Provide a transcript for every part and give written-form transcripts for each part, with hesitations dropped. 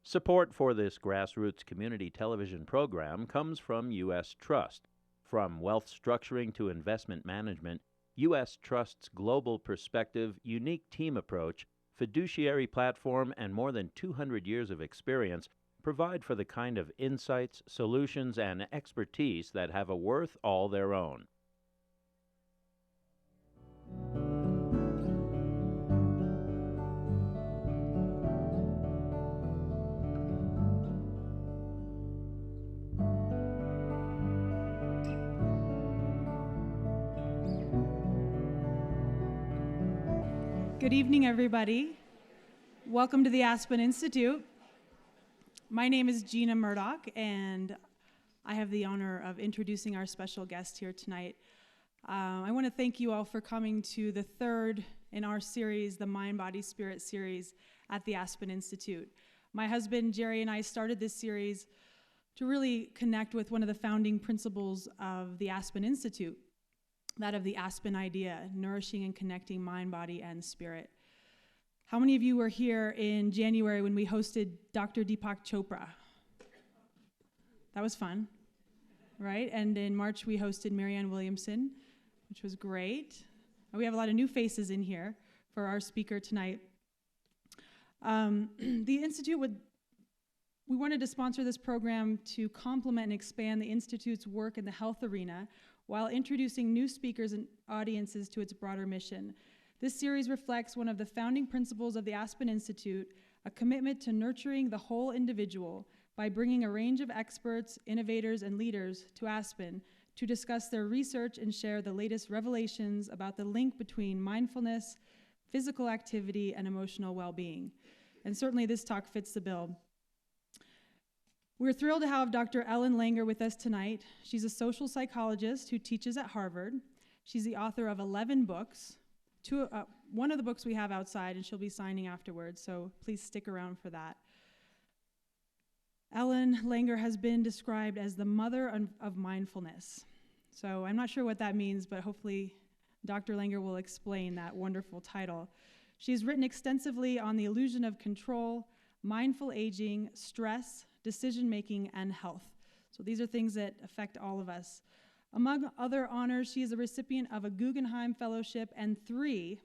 Support for this grassroots community television program comes from U.S. Trust. From wealth structuring to investment management, U.S. Trust's global perspective, unique team approach, fiduciary platform, and more than 200 years of experience provide for the kind of insights, solutions, and expertise that have a worth all their own. Good evening, everybody. Welcome to the Aspen Institute. My name is Gina Murdoch, and I have the honor of introducing our special guest here tonight. I want to thank you all for coming to the third in our series, the Mind, Body, Spirit series at the Aspen Institute. My husband, Jerry, and I started this series to really connect with one of the founding principles of the Aspen Institute, that of the Aspen idea, nourishing and connecting mind, body, and spirit. How many of you were here in January when we hosted Dr. Deepak Chopra? That was fun, right? And in March, we hosted Marianne Williamson, which was great. And we have a lot of new faces in here for our speaker tonight. The Institute we wanted to sponsor this program to complement and expand the Institute's work in the health arena while introducing new speakers and audiences to its broader mission. This series reflects one of the founding principles of the Aspen Institute, a commitment to nurturing the whole individual by bringing a range of experts, innovators, and leaders to Aspen to discuss their research and share the latest revelations about the link between mindfulness, physical activity, and emotional well-being. And certainly this talk fits the bill. We're thrilled to have Dr. Ellen Langer with us tonight. She's a social psychologist who teaches at Harvard. She's the author of 11 books. One of the books we have outside, and she'll be signing afterwards, so please stick around for that. Ellen Langer has been described as the mother of mindfulness. So I'm not sure what that means, but hopefully Dr. Langer will explain that wonderful title. She's written extensively on the illusion of control, mindful aging, stress, decision-making, and health. So these are things that affect all of us. Among other honors, she is a recipient of a Guggenheim Fellowship and 3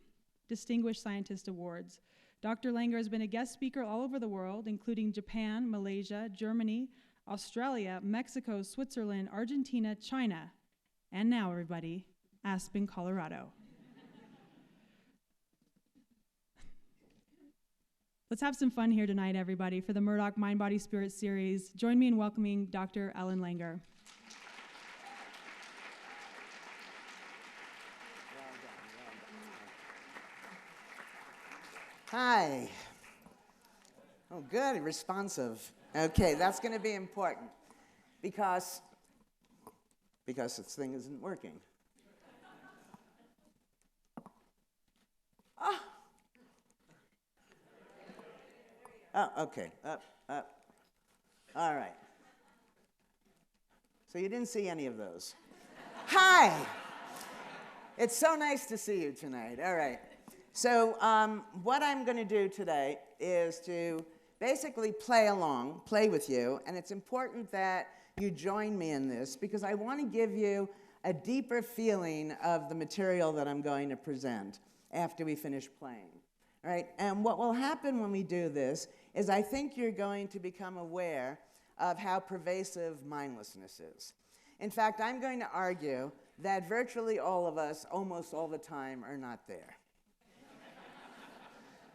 Distinguished Scientist Awards. Dr. Langer has been a guest speaker all over the world, including Japan, Malaysia, Germany, Australia, Mexico, Switzerland, Argentina, China, and now, everybody, Aspen, Colorado. Let's have some fun here tonight, everybody, for the Murdoch Mind, Body, Spirit series. Join me in welcoming Dr. Ellen Langer. Hi. Oh, good, responsive. Okay, that's going to be important because this thing isn't working. Oh, okay, up. All right. So you didn't see any of those. Hi! It's so nice to see you tonight. All right. So what I'm going to do today is to basically play with you, and it's important that you join me in this because I want to give you a deeper feeling of the material that I'm going to present after we finish playing. All right? And what will happen when we do this is I think you're going to become aware of how pervasive mindlessness is. In fact, I'm going to argue that virtually all of us, almost all the time, are not there.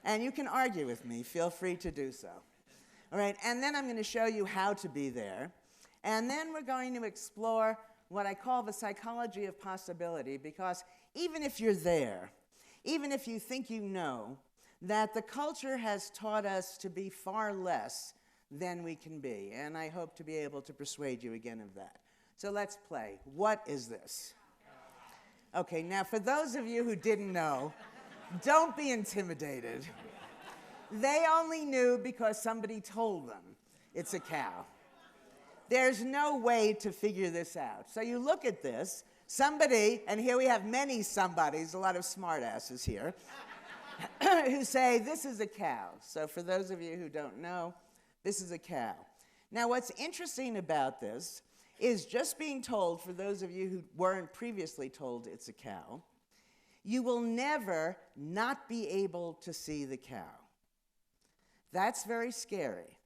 And you can argue with me. Feel free to do so. All right, and then I'm going to show you how to be there. And then we're going to explore what I call the psychology of possibility, because even if you're there, even if you think you know, that the culture has taught us to be far less than we can be. And I hope to be able to persuade you again of that. So let's play. What is this? Okay, now for those of you who didn't know, don't be intimidated. They only knew because somebody told them it's a cow. There's no way to figure this out. So you look at this, somebody, and here we have many somebodies, a lot of smartasses here, who say this is a cow. So for those of you who don't know, This is a cow. Now, what's interesting about this is just being told, for those of you who weren't previously told it's a cow, you will never not be able to see the cow. That's very scary,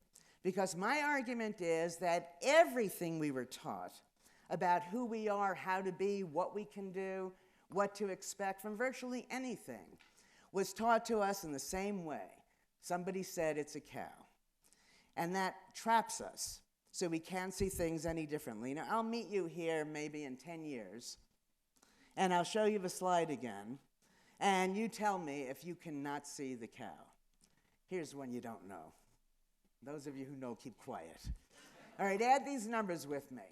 because my argument is that everything we were taught about who we are, how to be, what we can do, what to expect from virtually anything was taught to us in the same way. Somebody said it's a cow. And that traps us, so we can't see things any differently. Now, I'll meet you here maybe in 10 years, and I'll show you the slide again, and you tell me if you cannot see the cow. Here's one you don't know. Those of you who know, keep quiet. All right, add these numbers with me.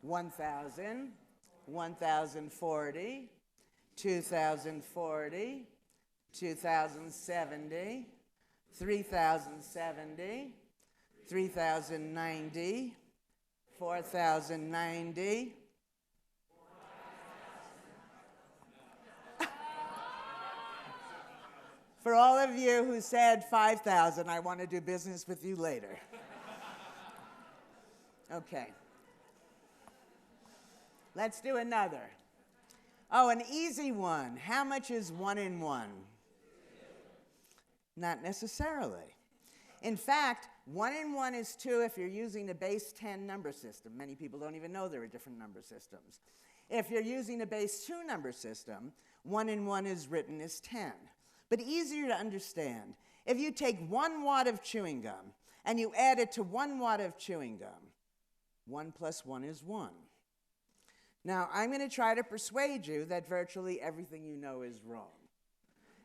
1,000, 1,040, 2,040, 2,070, 3,070, 3,090, 4,090. For all of you who said 5,000, I want to do business with you later. Okay. Let's do another. Oh, an easy one. How much is 1 in 1? Not necessarily. In fact, 1 in 1 is 2 if you're using a base 10 number system. Many people don't even know there are different number systems. If you're using a base 2 number system, 1 in 1 is written as 10. But easier to understand, if you take 1 wad of chewing gum and you add it to 1 wad of chewing gum, 1 plus 1 is 1. Now, I'm going to try to persuade you that virtually everything you know is wrong.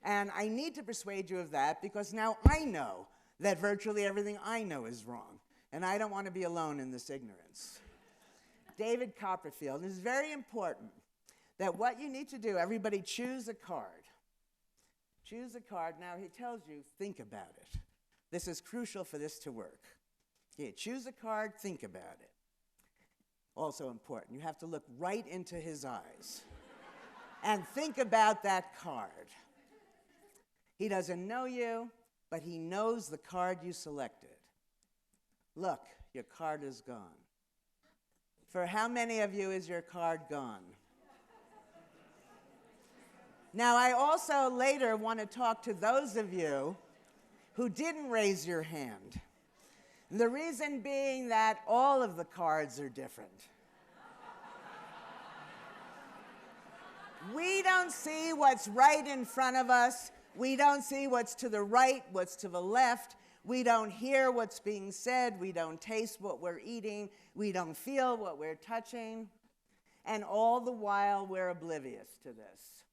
And I need to persuade you of that because now I know that virtually everything I know is wrong. And I don't want to be alone in this ignorance. David Copperfield, it is very important that what you need to do, everybody choose a card. Choose a card. Now, he tells you, think about it. This is crucial for this to work. Yeah, choose a card, think about it. Also important, you have to look right into his eyes and think about that card. He doesn't know you, but he knows the card you selected. Look, your card is gone. For how many of you is your card gone? Now, I also later want to talk to those of you who didn't raise your hand. The reason being that all of the cards are different. We don't see what's right in front of us. We don't see what's to the right, what's to the left. We don't hear what's being said. We don't taste what we're eating. We don't feel what we're touching. And all the while, we're oblivious to this.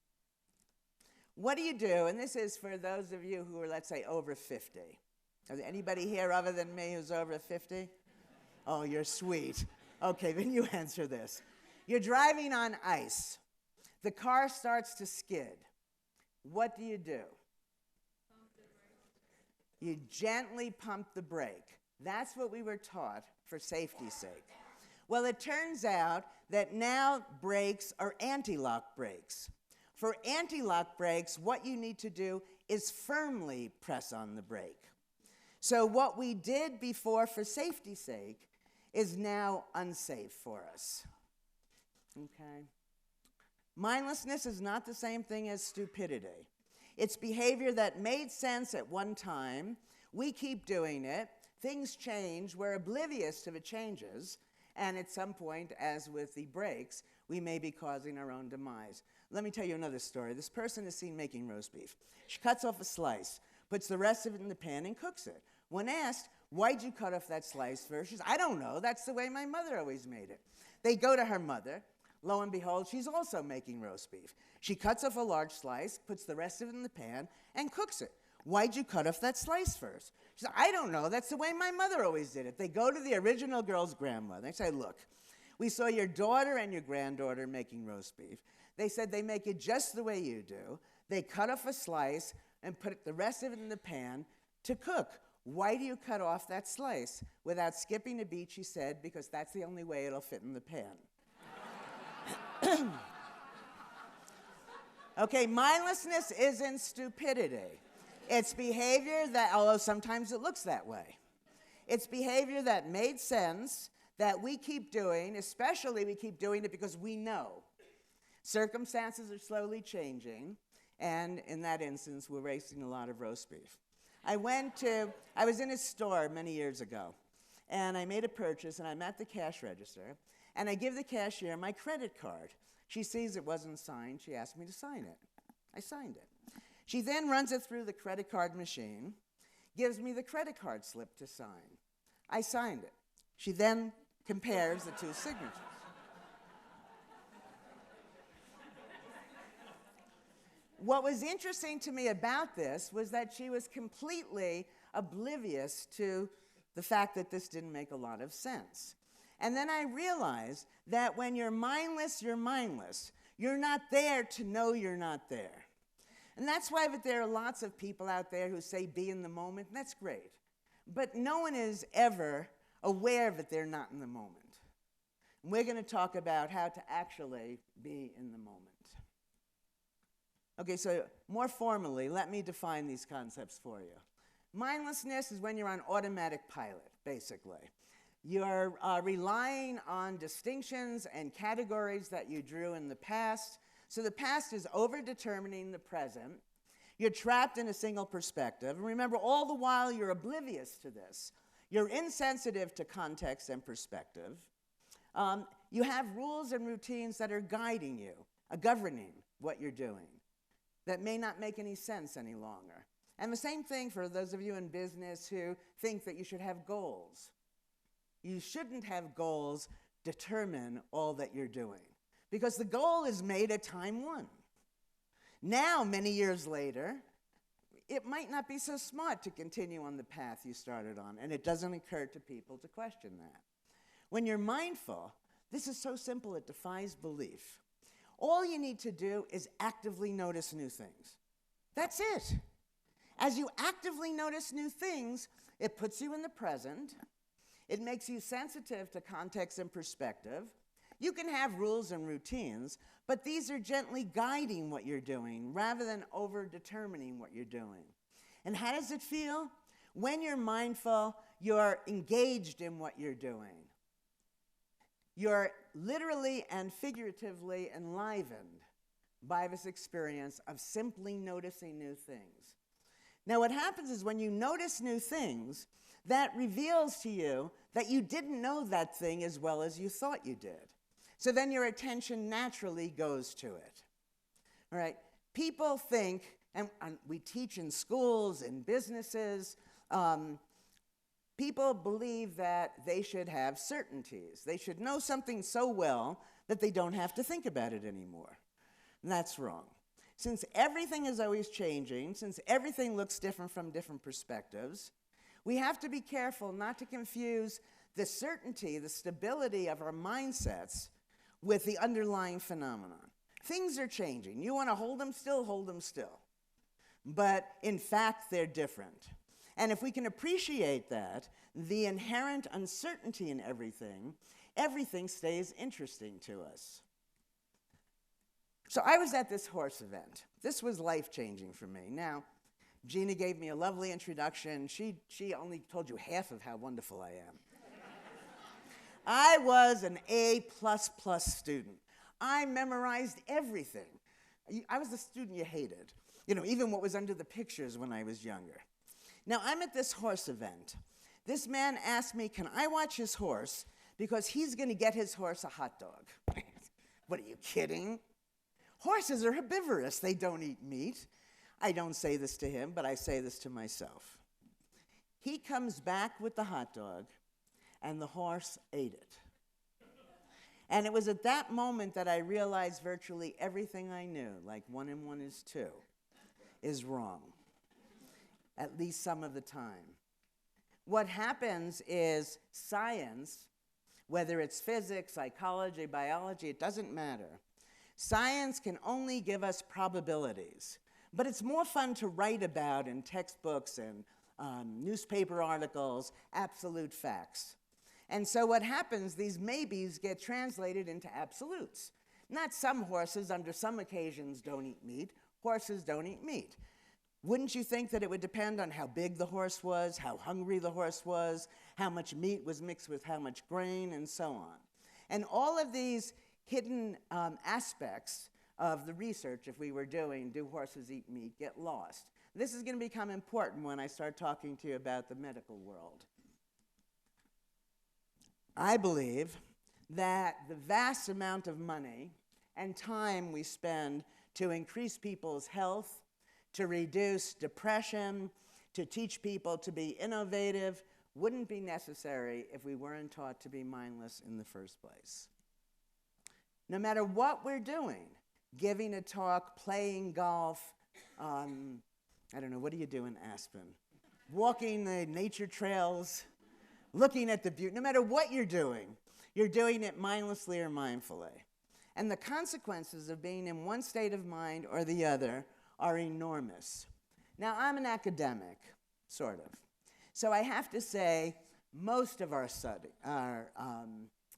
What do you do? And this is for those of you who are, let's say, over 50. Is there anybody here other than me who's over 50? Oh, you're sweet. Okay, then you answer this. You're driving on ice. The car starts to skid. What do? You gently pump the brake. That's what we were taught for safety's sake. Well, it turns out that now brakes are anti-lock brakes. For anti-lock brakes, what you need to do is firmly press on the brake. So what we did before for safety's sake is now unsafe for us. Okay? Mindlessness is not the same thing as stupidity. It's behavior that made sense at one time. We keep doing it. Things change. We're oblivious to the changes. And at some point, as with the brakes, we may be causing our own demise. Let me tell you another story. This person is seen making roast beef. She cuts off a slice, puts the rest of it in the pan, and cooks it. When asked, why'd you cut off that slice first? She says, I don't know. That's the way my mother always made it. They go to her mother. Lo and behold, she's also making roast beef. She cuts off a large slice, puts the rest of it in the pan, and cooks it. Why'd you cut off that slice first? She said, I don't know. That's the way my mother always did it. They go to the original girl's grandmother. They say, look, we saw your daughter and your granddaughter making roast beef. They said they make it just the way you do. They cut off a slice and put the rest of it in the pan to cook. Why do you cut off that slice? Without skipping a beat, she said, because that's the only way it'll fit in the pan. Okay, mindlessness isn't stupidity. It's behavior that, although sometimes it looks that way. It's behavior that made sense, that we keep doing, especially we keep doing it because we know. Circumstances are slowly changing, and in that instance, we're racing a lot of roast beef. I was in a store many years ago, and I made a purchase, and I'm at the cash register, and I give the cashier my credit card. She sees it wasn't signed. She asked me to sign it. I signed it. She then runs it through the credit card machine, gives me the credit card slip to sign. I signed it. She then compares the two signatures. What was interesting to me about this was that she was completely oblivious to the fact that this didn't make a lot of sense. And then I realized that when you're mindless, you're mindless. You're not there to know you're not there. And that's why there are lots of people out there who say be in the moment, and that's great. But no one is ever aware that they're not in the moment. And we're going to talk about how to actually be in the moment. Okay, so more formally, let me define these concepts for you. Mindlessness is when you're on automatic pilot, basically. You're relying on distinctions and categories that you drew in the past. So the past is over-determining the present. You're trapped in a single perspective. And remember, all the while you're oblivious to this. You're insensitive to context and perspective. You have rules and routines that are guiding you, governing what you're doing, that may not make any sense any longer. And the same thing for those of you in business who think that you should have goals. You shouldn't have goals determine all that you're doing, because the goal is made at time one. Now, many years later, it might not be so smart to continue on the path you started on, and it doesn't occur to people to question that. When you're mindful, this is so simple it defies belief. All you need to do is actively notice new things. That's it. As you actively notice new things, it puts you in the present. It makes you sensitive to context and perspective. You can have rules and routines, but these are gently guiding what you're doing rather than over-determining what you're doing. And how does it feel? When you're mindful, you're engaged in what you're doing. You're literally and figuratively enlivened by this experience of simply noticing new things. Now, what happens is when you notice new things, that reveals to you that you didn't know that thing as well as you thought you did. So then your attention naturally goes to it. All right? People think, and we teach in schools, in businesses, people believe that they should have certainties. They should know something so well that they don't have to think about it anymore. And that's wrong. Since everything is always changing, since everything looks different from different perspectives, we have to be careful not to confuse the certainty, the stability of our mindsets with the underlying phenomenon. Things are changing. You want to hold them still, hold them still. But in fact, they're different. And if we can appreciate that, the inherent uncertainty in everything, everything stays interesting to us. So I was at this horse event. This was life-changing for me. Now, Gina gave me a lovely introduction. She only told you half of how wonderful I am. I was an A++ student. I memorized everything. I was the student you hated, even what was under the pictures when I was younger. Now, I'm at this horse event. This man asked me, can I watch his horse because he's going to get his horse a hot dog. What, are you kidding? Horses are herbivorous. They don't eat meat. I don't say this to him, but I say this to myself. He comes back with the hot dog, and the horse ate it. And it was at that moment that I realized virtually everything I knew, like 1 and 1 is 2, is wrong, at least some of the time. What happens is science, whether it's physics, psychology, biology, it doesn't matter. Science can only give us probabilities, but it's more fun to write about in textbooks and newspaper articles, absolute facts. And so what happens, these maybes get translated into absolutes. Not some horses under some occasions don't eat meat. Horses don't eat meat. Wouldn't you think that it would depend on how big the horse was, how hungry the horse was, how much meat was mixed with how much grain, and so on? And all of these hidden aspects of the research, if we were doing, do horses eat meat, get lost. This is going to become important when I start talking to you about the medical world. I believe that the vast amount of money and time we spend to increase people's health, to reduce depression, to teach people to be innovative, wouldn't be necessary if we weren't taught to be mindless in the first place. No matter what we're doing, giving a talk, playing golf, I don't know, what do you do in Aspen? Walking the nature trails, looking at the beauty. No matter what you're doing it mindlessly or mindfully. And the consequences of being in one state of mind or the other are enormous. Now, I'm an academic, sort of. So I have to say, most of our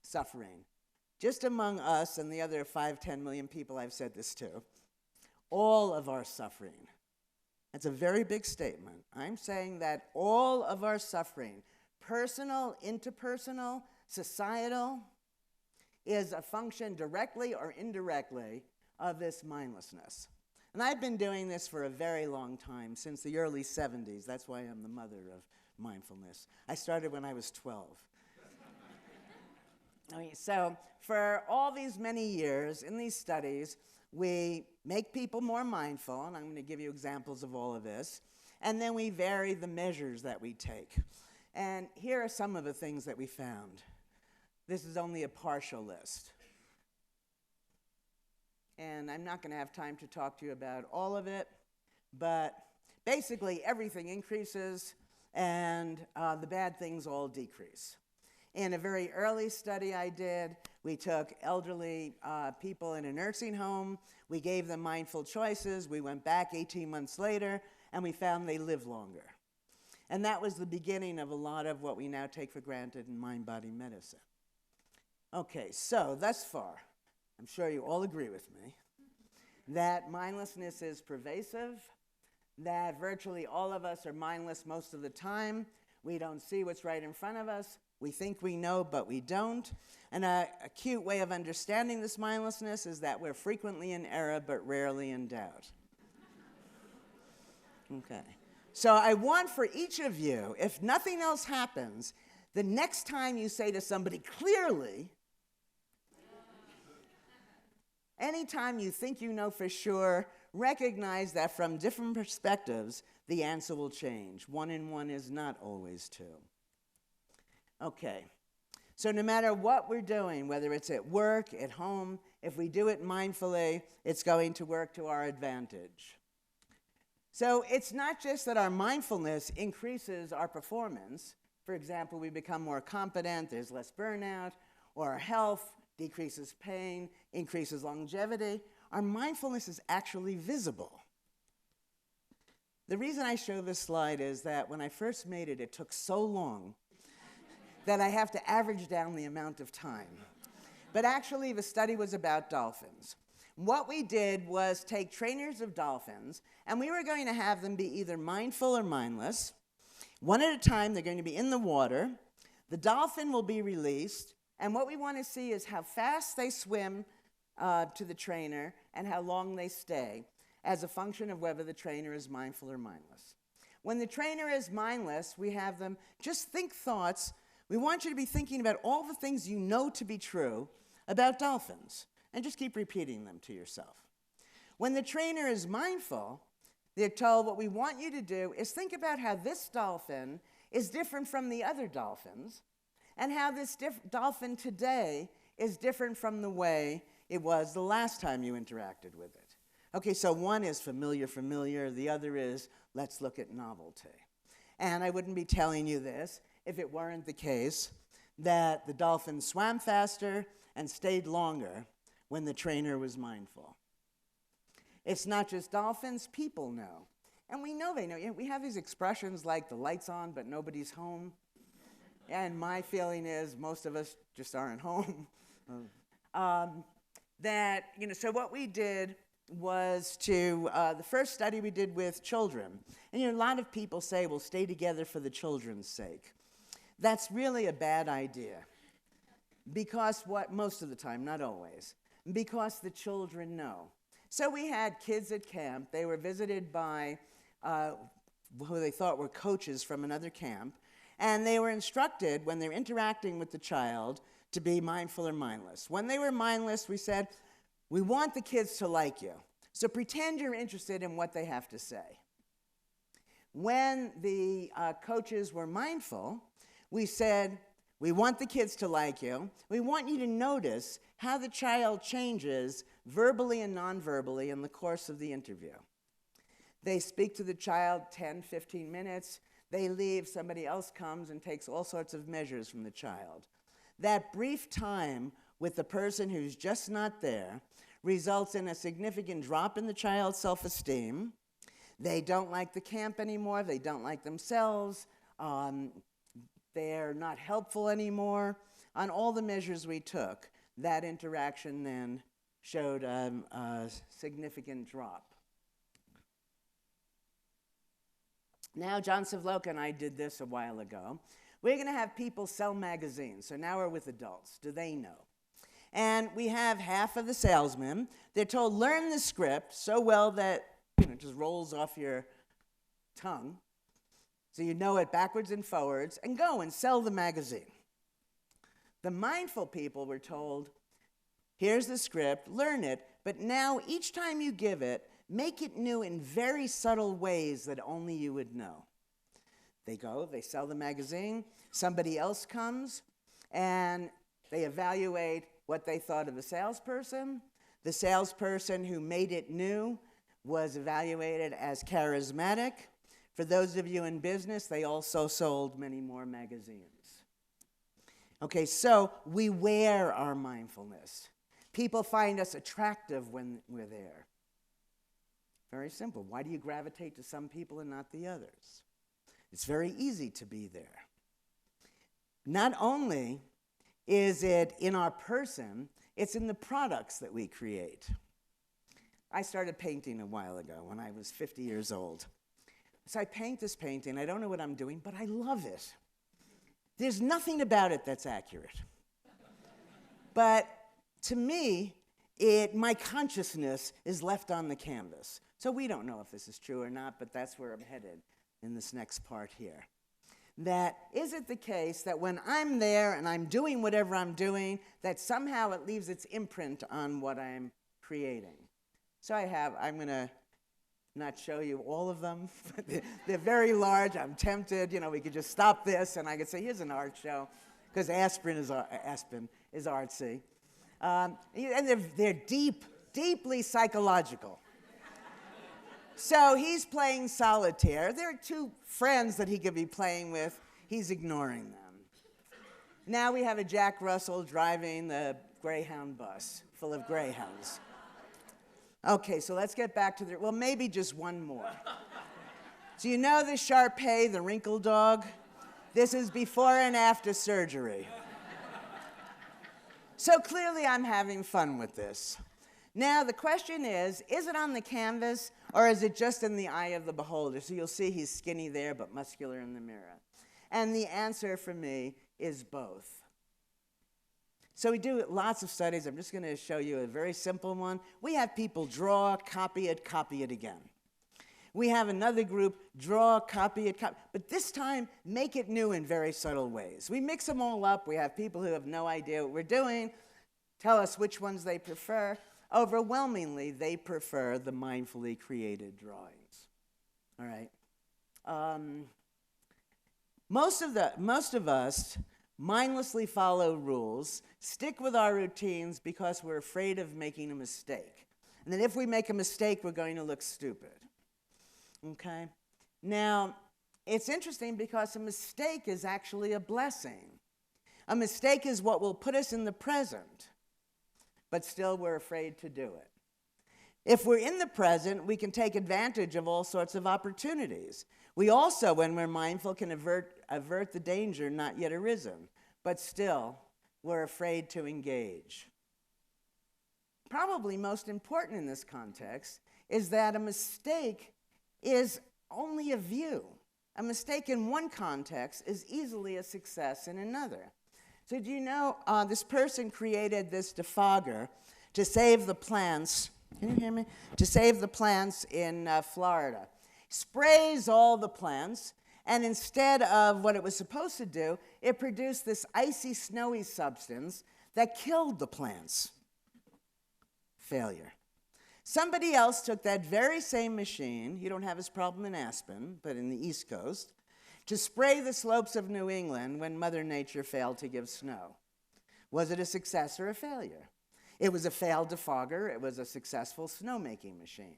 suffering, just among us and the other 5-10 million people I've said this to, all of our suffering, that's a very big statement. I'm saying that all of our suffering, personal, interpersonal, societal, is a function directly or indirectly of this mindlessness. And I've been doing this for a very long time, since the early 70s. That's why I'm the mother of mindfulness. I started when I was 12. So for all these many years in these studies, we make people more mindful, and I'm going to give you examples of all of this, and then we vary the measures that we take. And here are some of the things that we found. This is only a partial list. And I'm not going to have time to talk to you about all of it, but basically everything increases and the bad things all decrease. In a very early study I did, we took elderly people in a nursing home, we gave them mindful choices, we went back 18 months later, and we found they lived longer. And that was the beginning of a lot of what we now take for granted in mind-body medicine. Okay, so thus far, I'm sure you all agree with me, that mindlessness is pervasive, that virtually all of us are mindless most of the time. We don't see what's right in front of us. We think we know, but we don't. And a cute way of understanding this mindlessness is that we're frequently in error, but rarely in doubt. Okay. So I want for each of you, if nothing else happens, the next time you say to somebody clearly, anytime you think you know for sure, recognize that from different perspectives, the answer will change. 1 and 1 is not always 2. Okay, so no matter what we're doing, whether it's at work, at home, if we do it mindfully, it's going to work to our advantage. So it's not just that our mindfulness increases our performance. For example, we become more competent, there's less burnout, or our health decreases pain, increases longevity. Our mindfulness is actually visible. The reason I show this slide is that when I first made it, it took so long that I have to average down the amount of time. But actually, the study was about dolphins. What we did was take trainers of dolphins, and we were going to have them be either mindful or mindless. One at a time, they're going to be in the water. The dolphin will be released, and what we want to see is how fast they swim to the trainer and how long they stay as a function of whether the trainer is mindful or mindless. When the trainer is mindless, we have them just think thoughts. We want you to be thinking about all the things you know to be true about dolphins, and just keep repeating them to yourself. When the trainer is mindful, they're told what we want you to do is think about how this dolphin is different from the other dolphins, and how this dolphin today is different from the way it was the last time you interacted with it. Okay, so one is familiar, the other is let's look at novelty. And I wouldn't be telling you this if it weren't the case that the dolphin swam faster and stayed longer when the trainer was mindful. It's not just dolphins, people know. And we know they know. We have these expressions like the light's on, but nobody's home. And my feeling is most of us just aren't home. So what we did was to the first study we did with children. And a lot of people say, well, stay together for the children's sake. That's really a bad idea. Because most of the time, not always, because the children know. So we had kids at camp. They were visited by who they thought were coaches from another camp. And they were instructed, when they're interacting with the child, to be mindful or mindless. When they were mindless, we said, we want the kids to like you. So pretend you're interested in what they have to say. When the coaches were mindful, we said, we want the kids to like you. We want you to notice how the child changes verbally and non-verbally in the course of the interview. They speak to the child 10, 15 minutes. They leave. Somebody else comes and takes all sorts of measures from the child. That brief time with the person who's just not there results in a significant drop in the child's self-esteem. They don't like the camp anymore. They don't like themselves. They're not helpful anymore. On all the measures we took, that interaction then showed a significant drop. Now, John Savloka and I did this a while ago. We're going to have people sell magazines. So now we're with adults. Do they know? And we have half of the salesmen. They're told, learn the script so well that it just rolls off your tongue. So you know it backwards and forwards, and go and sell the magazine. The mindful people were told, here's the script, learn it, but now each time you give it, make it new in very subtle ways that only you would know. They go, they sell the magazine, somebody else comes, and they evaluate what they thought of the salesperson. The salesperson who made it new was evaluated as charismatic. For those of you in business, they also sold many more magazines. Okay, so we wear our mindfulness. People find us attractive when we're there. Very simple. Why do you gravitate to some people and not the others? It's very easy to be there. Not only is it in our person, it's in the products that we create. I started painting a while ago when I was 50 years old. So I paint this painting. I don't know what I'm doing, but I love it. There's nothing about it that's accurate. But to me, my consciousness is left on the canvas. So we don't know if this is true or not, but that's where I'm headed in this next part here. That is it the case that when I'm there and I'm doing whatever I'm doing, that somehow it leaves its imprint on what I'm creating? So I'm going to not show you all of them. They're very large. I'm tempted. We could just stop this and I could say, here's an art show, because Aspen is artsy. And they're deeply psychological. So he's playing solitaire. There are two friends that he could be playing with. He's ignoring them. Now we have a Jack Russell driving the Greyhound bus full of greyhounds. Okay, so let's get back to maybe just one more. So you know the Shar-Pei, the wrinkle dog? This is before and after surgery. So clearly I'm having fun with this. Now the question is it on the canvas or is it just in the eye of the beholder? So you'll see he's skinny there but muscular in the mirror. And the answer for me is both. So we do lots of studies. I'm just going to show you a very simple one. We have people draw, copy it again. We have another group, draw, copy it, but this time make it new in very subtle ways. We mix them all up. We have people who have no idea what we're doing, tell us which ones they prefer. Overwhelmingly, they prefer the mindfully created drawings. All right. Most of us mindlessly follow rules, stick with our routines because we're afraid of making a mistake. And that if we make a mistake, we're going to look stupid. Okay? Now, it's interesting because a mistake is actually a blessing. A mistake is what will put us in the present, but still we're afraid to do it. If we're in the present, we can take advantage of all sorts of opportunities. We also, when we're mindful, can avert the danger not yet arisen, but still we're afraid to engage. probably most important in this context is that a mistake is only a view. A mistake in one context is easily a success in another. So do you know, this person created this defogger to save the plants, can you hear me? To save the plants in Florida. Sprays all the plants, and instead of what it was supposed to do, it produced this icy, snowy substance that killed the plants. Failure. Somebody else took that very same machine, you don't have this problem in Aspen, but in the East Coast, to spray the slopes of New England when Mother Nature failed to give snow. Was it a success or a failure? It was a failed defogger. It was a successful snowmaking machine.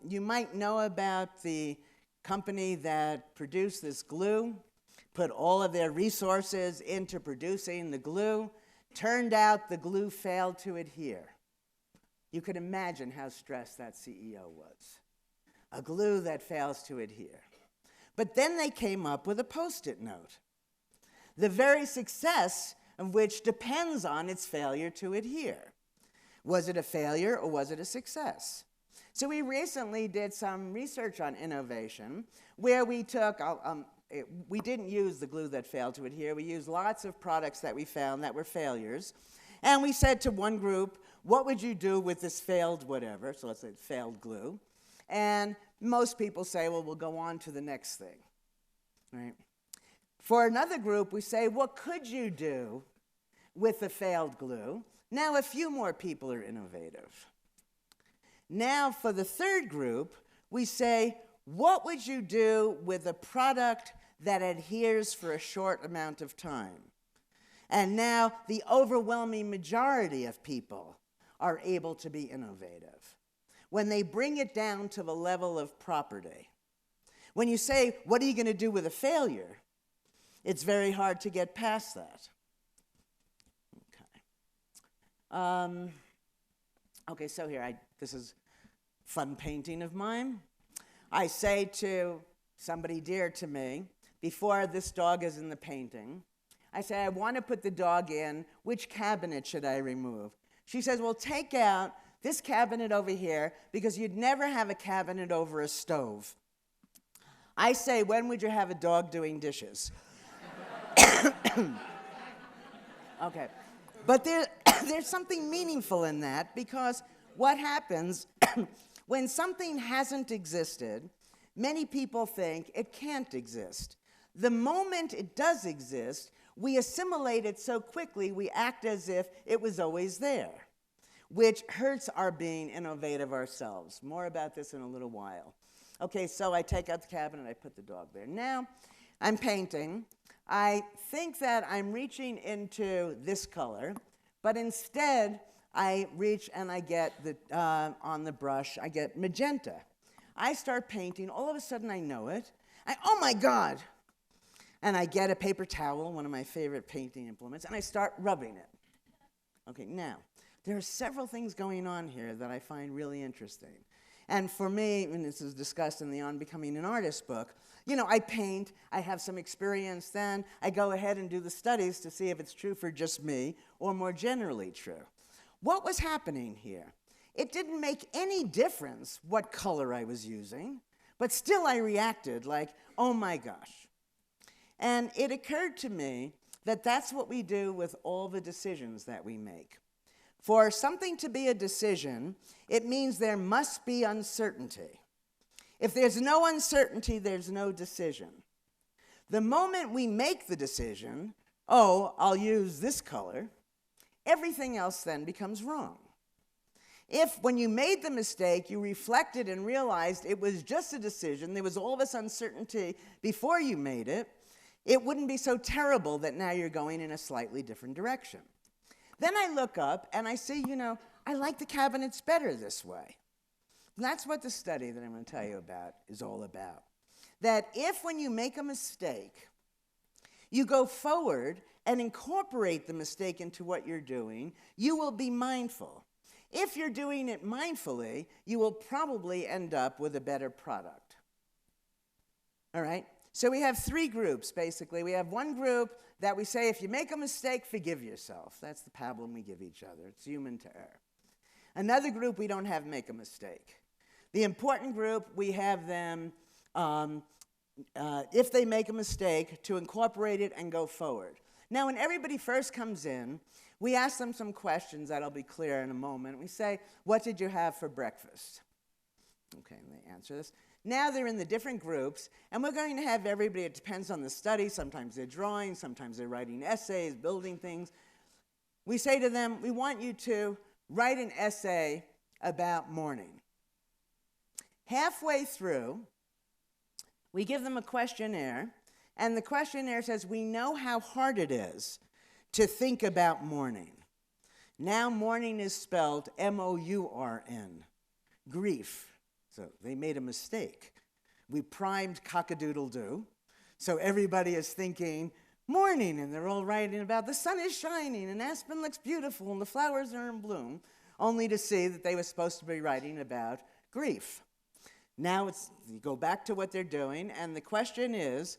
You might know about the company that produced this glue, put all of their resources into producing the glue. Turned out the glue failed to adhere. You could imagine how stressed that CEO was. A glue that fails to adhere. But then they came up with a Post-it note. The very success of which depends on its failure to adhere. Was it a failure or was it a success? So we recently did some research on innovation where we took, we didn't use the glue that failed to adhere. We used lots of products that we found that were failures. And we said to one group, what would you do with this failed whatever? So let's say failed glue. And most people say, well, we'll go on to the next thing. Right? For another group, we say, what could you do with the failed glue? Now a few more people are innovative. Now for the third group, we say, what would you do with a product that adheres for a short amount of time? And now the overwhelming majority of people are able to be innovative when they bring it down to the level of property. When you say, what are you going to do with a failure? It's very hard to get past that. Okay. Okay, so here, this is fun painting of mine. I say to somebody dear to me, before this dog is in the painting, I say, I want to put the dog in. Which cabinet should I remove? She says, well, take out this cabinet over here because you'd never have a cabinet over a stove. I say, when would you have a dog doing dishes? Okay. But there's something meaningful in that because what happens when something hasn't existed, many people think it can't exist. The moment it does exist, we assimilate it so quickly we act as if it was always there, which hurts our being innovative ourselves. More about this in a little while. Okay, so I take out the cabinet, I put the dog there. Now I'm painting. I think that I'm reaching into this color, but instead I reach and I get on the brush, I get magenta. I start painting, all of a sudden I know it. Oh my God! And I get a paper towel, one of my favorite painting implements, and I start rubbing it. Okay, now, there are several things going on here that I find really interesting. And for me, and this is discussed in the On Becoming an Artist book, you know, I paint, I have some experience then, I go ahead and do the studies to see if it's true for just me or more generally true. What was happening here? It didn't make any difference what color I was using, but still I reacted like, oh my gosh. And it occurred to me that that's what we do with all the decisions that we make. For something to be a decision, it means there must be uncertainty. If there's no uncertainty, there's no decision. The moment we make the decision, oh, I'll use this color, everything else then becomes wrong. If, when you made the mistake, you reflected and realized it was just a decision, there was all this uncertainty before you made it, it wouldn't be so terrible that now you're going in a slightly different direction. Then I look up and I see, you know, I like the cabinets better this way. And that's what the study that I'm going to tell you about is all about. That if when you make a mistake, you go forward and incorporate the mistake into what you're doing, you will be mindful. If you're doing it mindfully, you will probably end up with a better product. All right? So we have three groups, basically. We have one group that we say, if you make a mistake, forgive yourself. That's the pablum we give each other. It's human to err. Another group we don't have make a mistake. The important group, we have them, if they make a mistake, to incorporate it and go forward. Now, when everybody first comes in, we ask them some questions that'll be clear in a moment. We say, what did you have for breakfast? Okay, and they answer this. Now they're in the different groups, and we're going to have everybody, it depends on the study, sometimes they're drawing, sometimes they're writing essays, building things. We say to them, we want you to write an essay about morning. Halfway through, we give them a questionnaire, and the questionnaire says, we know how hard it is to think about morning. Now morning is spelled M-O-U-R-N, grief. So they made a mistake. We primed cock-a-doodle-doo, so everybody is thinking morning, and they're all writing about the sun is shining, and Aspen looks beautiful, and the flowers are in bloom, only to see that they were supposed to be writing about grief. Now you go back to what they're doing, and the question is,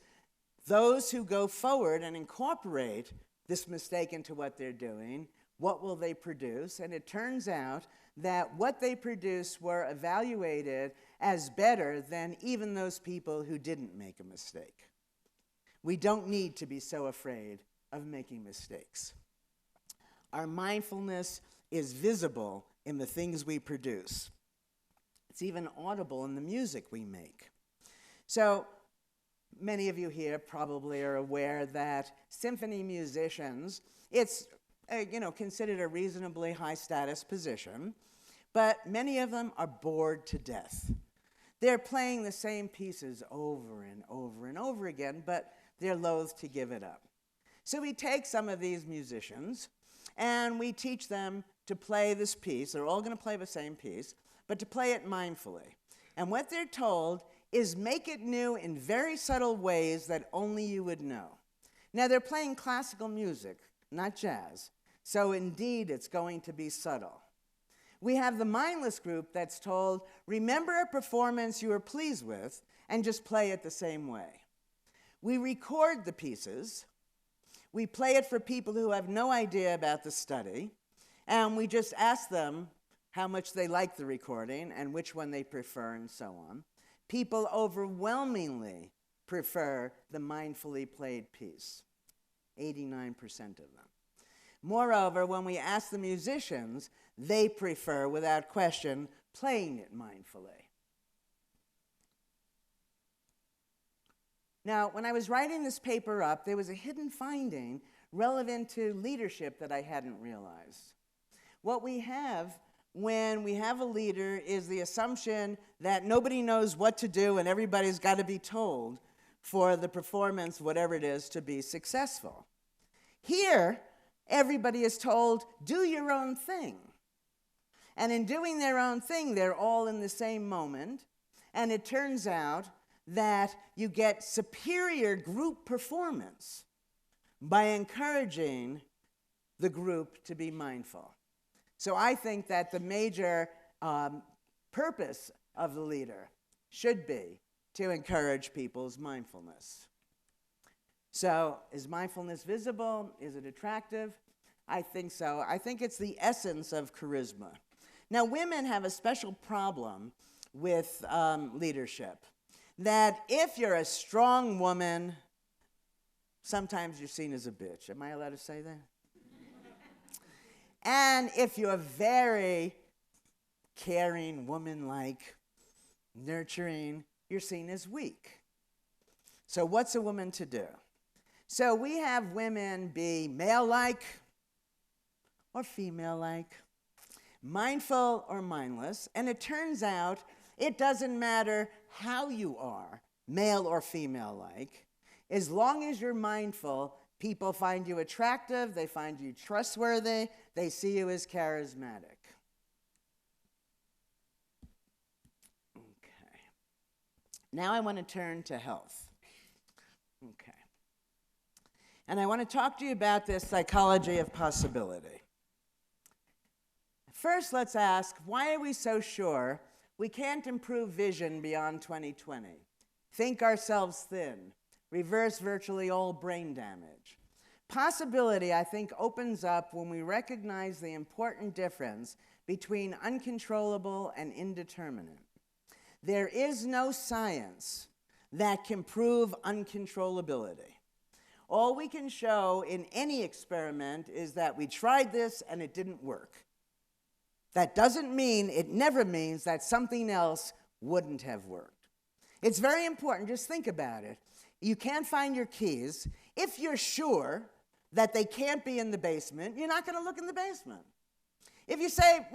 those who go forward and incorporate this mistake into what they're doing, what will they produce? And it turns out that what they produced were evaluated as better than even those people who didn't make a mistake. We don't need to be so afraid of making mistakes. Our mindfulness is visible in the things we produce. It's even audible in the music we make. So many of you here probably are aware that symphony musicians, it's considered a reasonably high status position, but many of them are bored to death. They're playing the same pieces over and over and over again, but they're loath to give it up. So we take some of these musicians and we teach them to play this piece. They're all going to play the same piece, but to play it mindfully. And what they're told is make it new in very subtle ways that only you would know. Now, they're playing classical music, not jazz, so indeed it's going to be subtle. We have the mindless group that's told, remember a performance you were pleased with and just play it the same way. We record the pieces, we play it for people who have no idea about the study, and we just ask them how much they like the recording and which one they prefer and so on. People overwhelmingly prefer the mindfully played piece, 89% of them. Moreover, when we ask the musicians, they prefer, without question, playing it mindfully. Now, when I was writing this paper up, there was a hidden finding relevant to leadership that I hadn't realized. What we have when we have a leader is the assumption that nobody knows what to do and everybody's got to be told for the performance, whatever it is, to be successful. Here, everybody is told, do your own thing. And in doing their own thing, they're all in the same moment, and it turns out that you get superior group performance by encouraging the group to be mindful. So I think that the major purpose of the leader should be to encourage people's mindfulness. So is mindfulness visible? Is it attractive? I think so. I think it's the essence of charisma. Now, women have a special problem with leadership, that if you're a strong woman, sometimes you're seen as a bitch. Am I allowed to say that? And if you're very caring, woman-like, nurturing, you're seen as weak. So what's a woman to do? So we have women be male-like or female-like, mindful or mindless, and it turns out it doesn't matter how you are, male or female-like. As long as you're mindful, people find you attractive, they find you trustworthy, they see you as charismatic. Okay. Now I want to turn to health. Okay. And I want to talk to you about this psychology of possibility. First, let's ask, why are we so sure we can't improve vision beyond 2020? Think ourselves thin, reverse virtually all brain damage. Possibility, I think, opens up when we recognize the important difference between uncontrollable and indeterminate. There is no science that can prove uncontrollability. All we can show in any experiment is that we tried this and it didn't work. That doesn't mean, it never means that something else wouldn't have worked. It's very important, just think about it. You can't find your keys. If you're sure that they can't be in the basement, you're not going to look in the basement. If you say,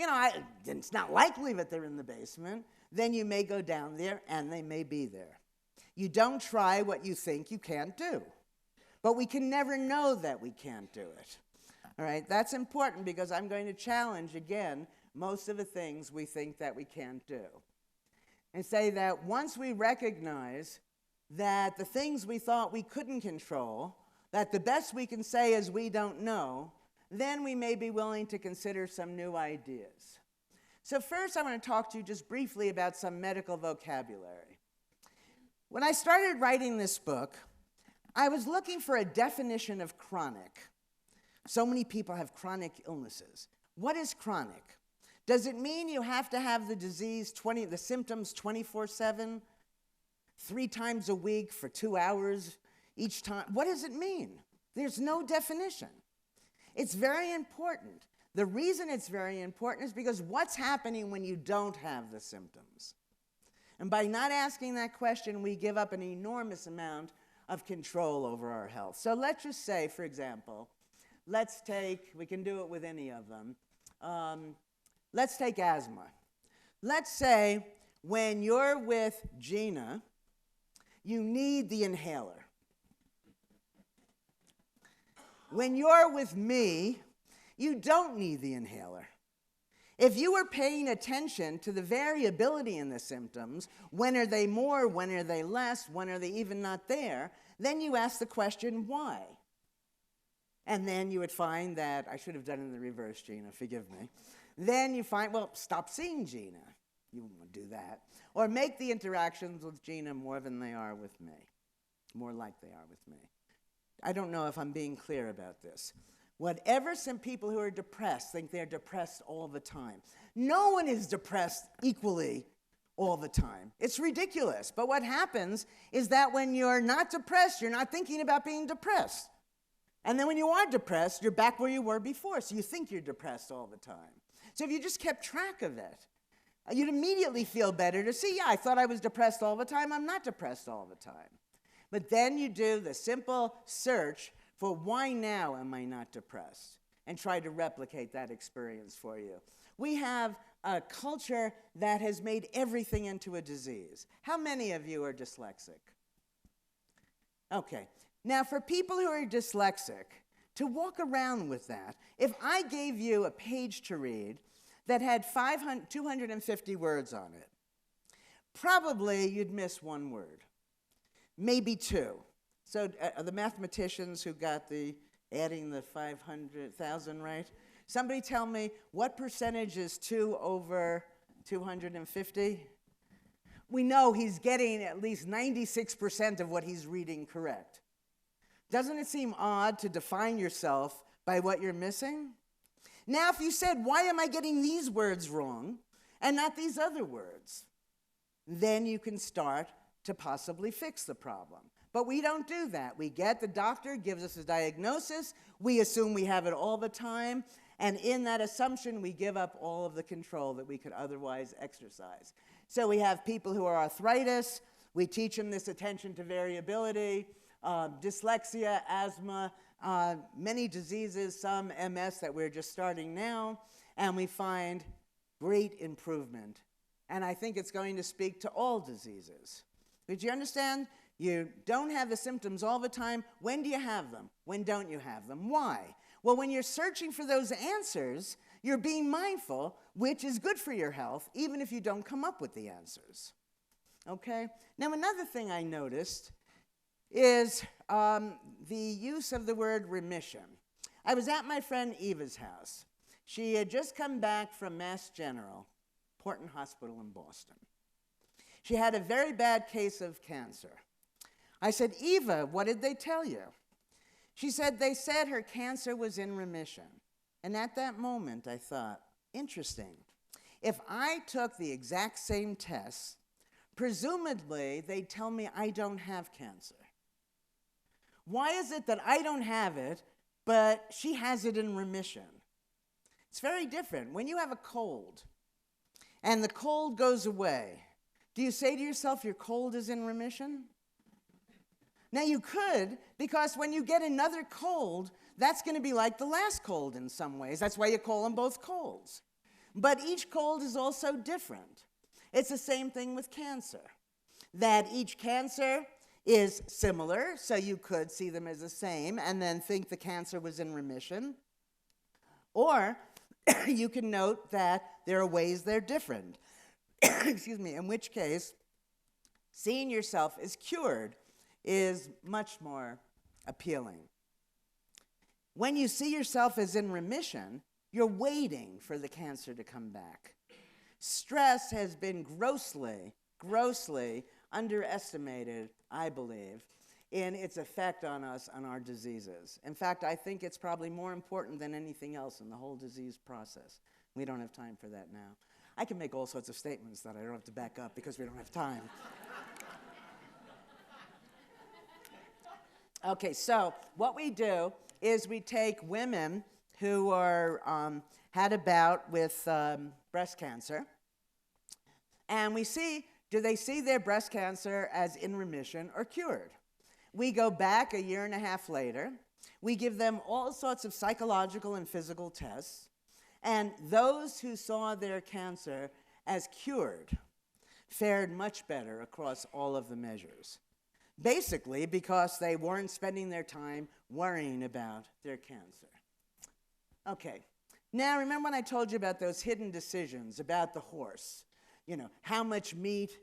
it's not likely that they're in the basement, then you may go down there and they may be there. You don't try what you think you can't do. But we can never know that we can't do it. All right, that's important because I'm going to challenge, again, most of the things we think that we can't do. And say that once we recognize that the things we thought we couldn't control, that the best we can say is we don't know, then we may be willing to consider some new ideas. So first I want to talk to you just briefly about some medical vocabulary. When I started writing this book, I was looking for a definition of chronic. So many people have chronic illnesses. What is chronic? Does it mean you have to have the disease, the symptoms 24/7, 3 times a week for 2 hours each time? What does it mean? There's no definition. It's very important. The reason it's very important is because what's happening when you don't have the symptoms? And by not asking that question, we give up an enormous amount of control over our health. So let's just say, for example, we can do it with any of them. Let's take asthma. Let's say when you're with Gina, you need the inhaler. When you're with me, you don't need the inhaler. If you were paying attention to the variability in the symptoms, when are they more, when are they less, when are they even not there, then you ask the question, why? And then you would find that, I should have done it in the reverse, Gina, forgive me. Then you find, well, stop seeing Gina. You won't do that. Or make the interactions with Gina more than they are with me, more like they are with me. I don't know if I'm being clear about this. Whatever some people who are depressed think they're depressed all the time. No one is depressed equally all the time. It's ridiculous. But what happens is that when you're not depressed, you're not thinking about being depressed. And then when you are depressed, you're back where you were before, so you think you're depressed all the time. So if you just kept track of it, you'd immediately feel better to see, I thought I was depressed all the time. I'm not depressed all the time. But then you do the simple search for why now am I not depressed, and try to replicate that experience for you. We have a culture that has made everything into a disease. How many of you are dyslexic? Okay. Now, for people who are dyslexic, to walk around with that, if I gave you a page to read that had 250 words on it, probably you'd miss 1 word, maybe 2. So the mathematicians who got adding the 500,000 right, somebody tell me what percentage is 2 over 250? We know he's getting at least 96% of what he's reading correct. Doesn't it seem odd to define yourself by what you're missing? Now, if you said, why am I getting these words wrong and not these other words? Then you can start to possibly fix the problem. But we don't do that. The doctor gives us a diagnosis, we assume we have it all the time, and in that assumption, we give up all of the control that we could otherwise exercise. So we have people who are arthritis, we teach them this attention to variability, dyslexia, asthma, many diseases, some MS that we're just starting now, and we find great improvement. And I think it's going to speak to all diseases. Did you understand? You don't have the symptoms all the time. When do you have them? When don't you have them? Why? Well, when you're searching for those answers, you're being mindful, which is good for your health, even if you don't come up with the answers. Okay? Now, another thing I noticed is the use of the word remission. I was at my friend Eva's house. She had just come back from Mass General, Porton Hospital in Boston. She had a very bad case of cancer. I said, Eva, what did they tell you? She said, they said her cancer was in remission. And at that moment, I thought, interesting. If I took the exact same tests, presumably they'd tell me I don't have cancer. Why is it that I don't have it, but she has it in remission? It's very different. When you have a cold, and the cold goes away, do you say to yourself, your cold is in remission? Now you could, because when you get another cold, that's going to be like the last cold in some ways. That's why you call them both colds. But each cold is also different. It's the same thing with cancer, that each cancer is similar, so you could see them as the same and then think the cancer was in remission. Or you can note that there are ways they're different. Excuse me, in which case, seeing yourself as cured is much more appealing. When you see yourself as in remission, you're waiting for the cancer to come back. Stress has been grossly underestimated, I believe, in its effect on us, on our diseases. In fact, I think it's probably more important than anything else in the whole disease process. We don't have time for that now. I can make all sorts of statements that I don't have to back up because we don't have time. Okay, so what we do is we take women who are had a bout with breast cancer, and we see, do they see their breast cancer as in remission or cured? We go back a year and a half later. We give them all sorts of psychological and physical tests, and those who saw their cancer as cured fared much better across all of the measures. Basically because they weren't spending their time worrying about their cancer. Okay, now remember when I told you about those hidden decisions about the horse? You know, how much meat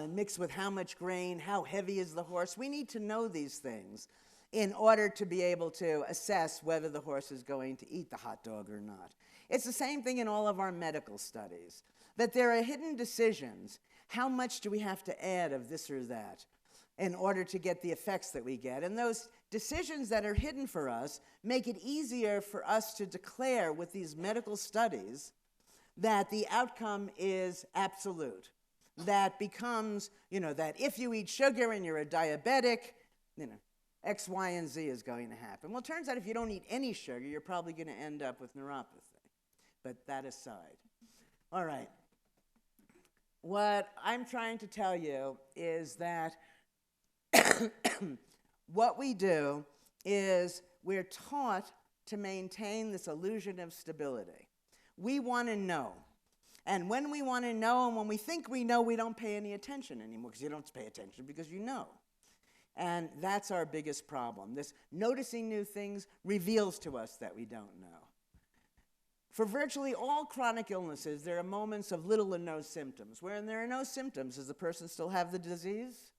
mixed with how much grain, how heavy is the horse? We need to know these things in order to be able to assess whether the horse is going to eat the hot dog or not. It's the same thing in all of our medical studies, that there are hidden decisions. How much do we have to add of this or that in order to get the effects that we get? And those decisions that are hidden for us make it easier for us to declare with these medical studies that the outcome is absolute. That becomes, that if you eat sugar and you're a diabetic, X, Y, and Z is going to happen. Well, it turns out if you don't eat any sugar, you're probably going to end up with neuropathy. But that aside. All right. What I'm trying to tell you is that what we do is we're taught to maintain this illusion of stability. We want to know. And when we want to know and when we think we know, we don't pay any attention anymore, because you don't pay attention because you know. And that's our biggest problem. This noticing new things reveals to us that we don't know. For virtually all chronic illnesses, there are moments of little or no symptoms. When there are no symptoms, does the person still have the disease?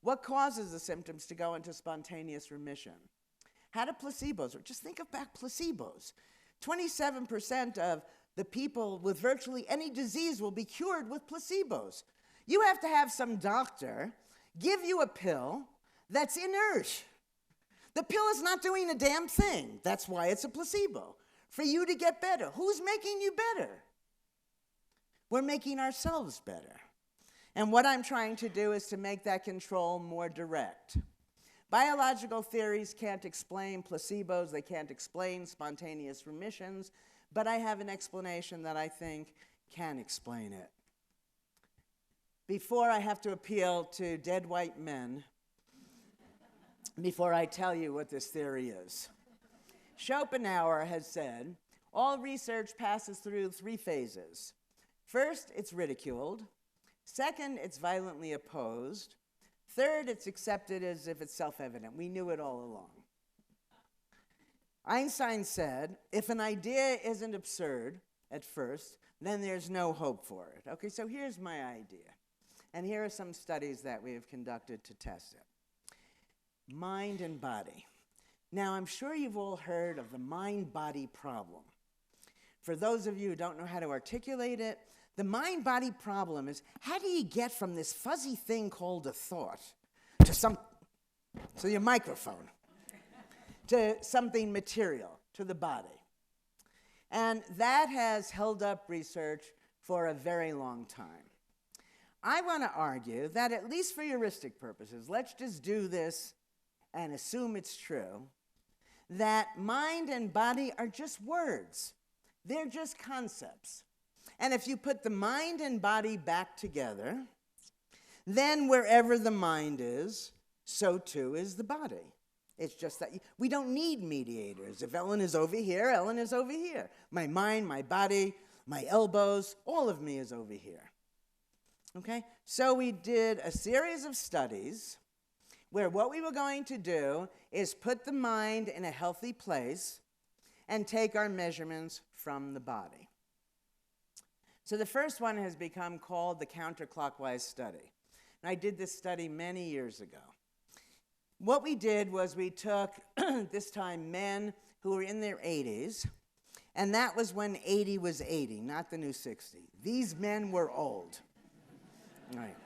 What causes the symptoms to go into spontaneous remission? How do placebos work? Just think about placebos. 27% of the people with virtually any disease will be cured with placebos. You have to have some doctor give you a pill that's inert. The pill is not doing a damn thing. That's why it's a placebo. For you to get better. Who's making you better? We're making ourselves better. And what I'm trying to do is to make that control more direct. Biological theories can't explain placebos, they can't explain spontaneous remissions, but I have an explanation that I think can explain it. Before I have to appeal to dead white men, before I tell you what this theory is. Schopenhauer has said, all research passes through 3 phases. First, it's ridiculed. Second, it's violently opposed. Third, it's accepted as if it's self-evident. We knew it all along. Einstein said, if an idea isn't absurd at first, then there's no hope for it. Okay, so here's my idea. And here are some studies that we have conducted to test it. Mind and body. Now, I'm sure you've all heard of the mind-body problem. For those of you who don't know how to articulate it, the mind-body problem is, how do you get from this fuzzy thing called a thought to So your microphone, to something material, to the body. And that has held up research for a very long time. I want to argue that, at least for heuristic purposes, let's just do this and assume it's true, that mind and body are just words. They're just concepts. And if you put the mind and body back together, then wherever the mind is, so too is the body. It's just that we don't need mediators. If Ellen is over here, Ellen is over here. My mind, my body, my elbows, all of me is over here. Okay? So we did a series of studies where what we were going to do is put the mind in a healthy place and take our measurements from the body. So the first one has become called the counterclockwise study. And I did this study many years ago. What we did was we took, this time, men who were in their 80s, and that was when 80 was 80, not the new 60. These men were old. Right.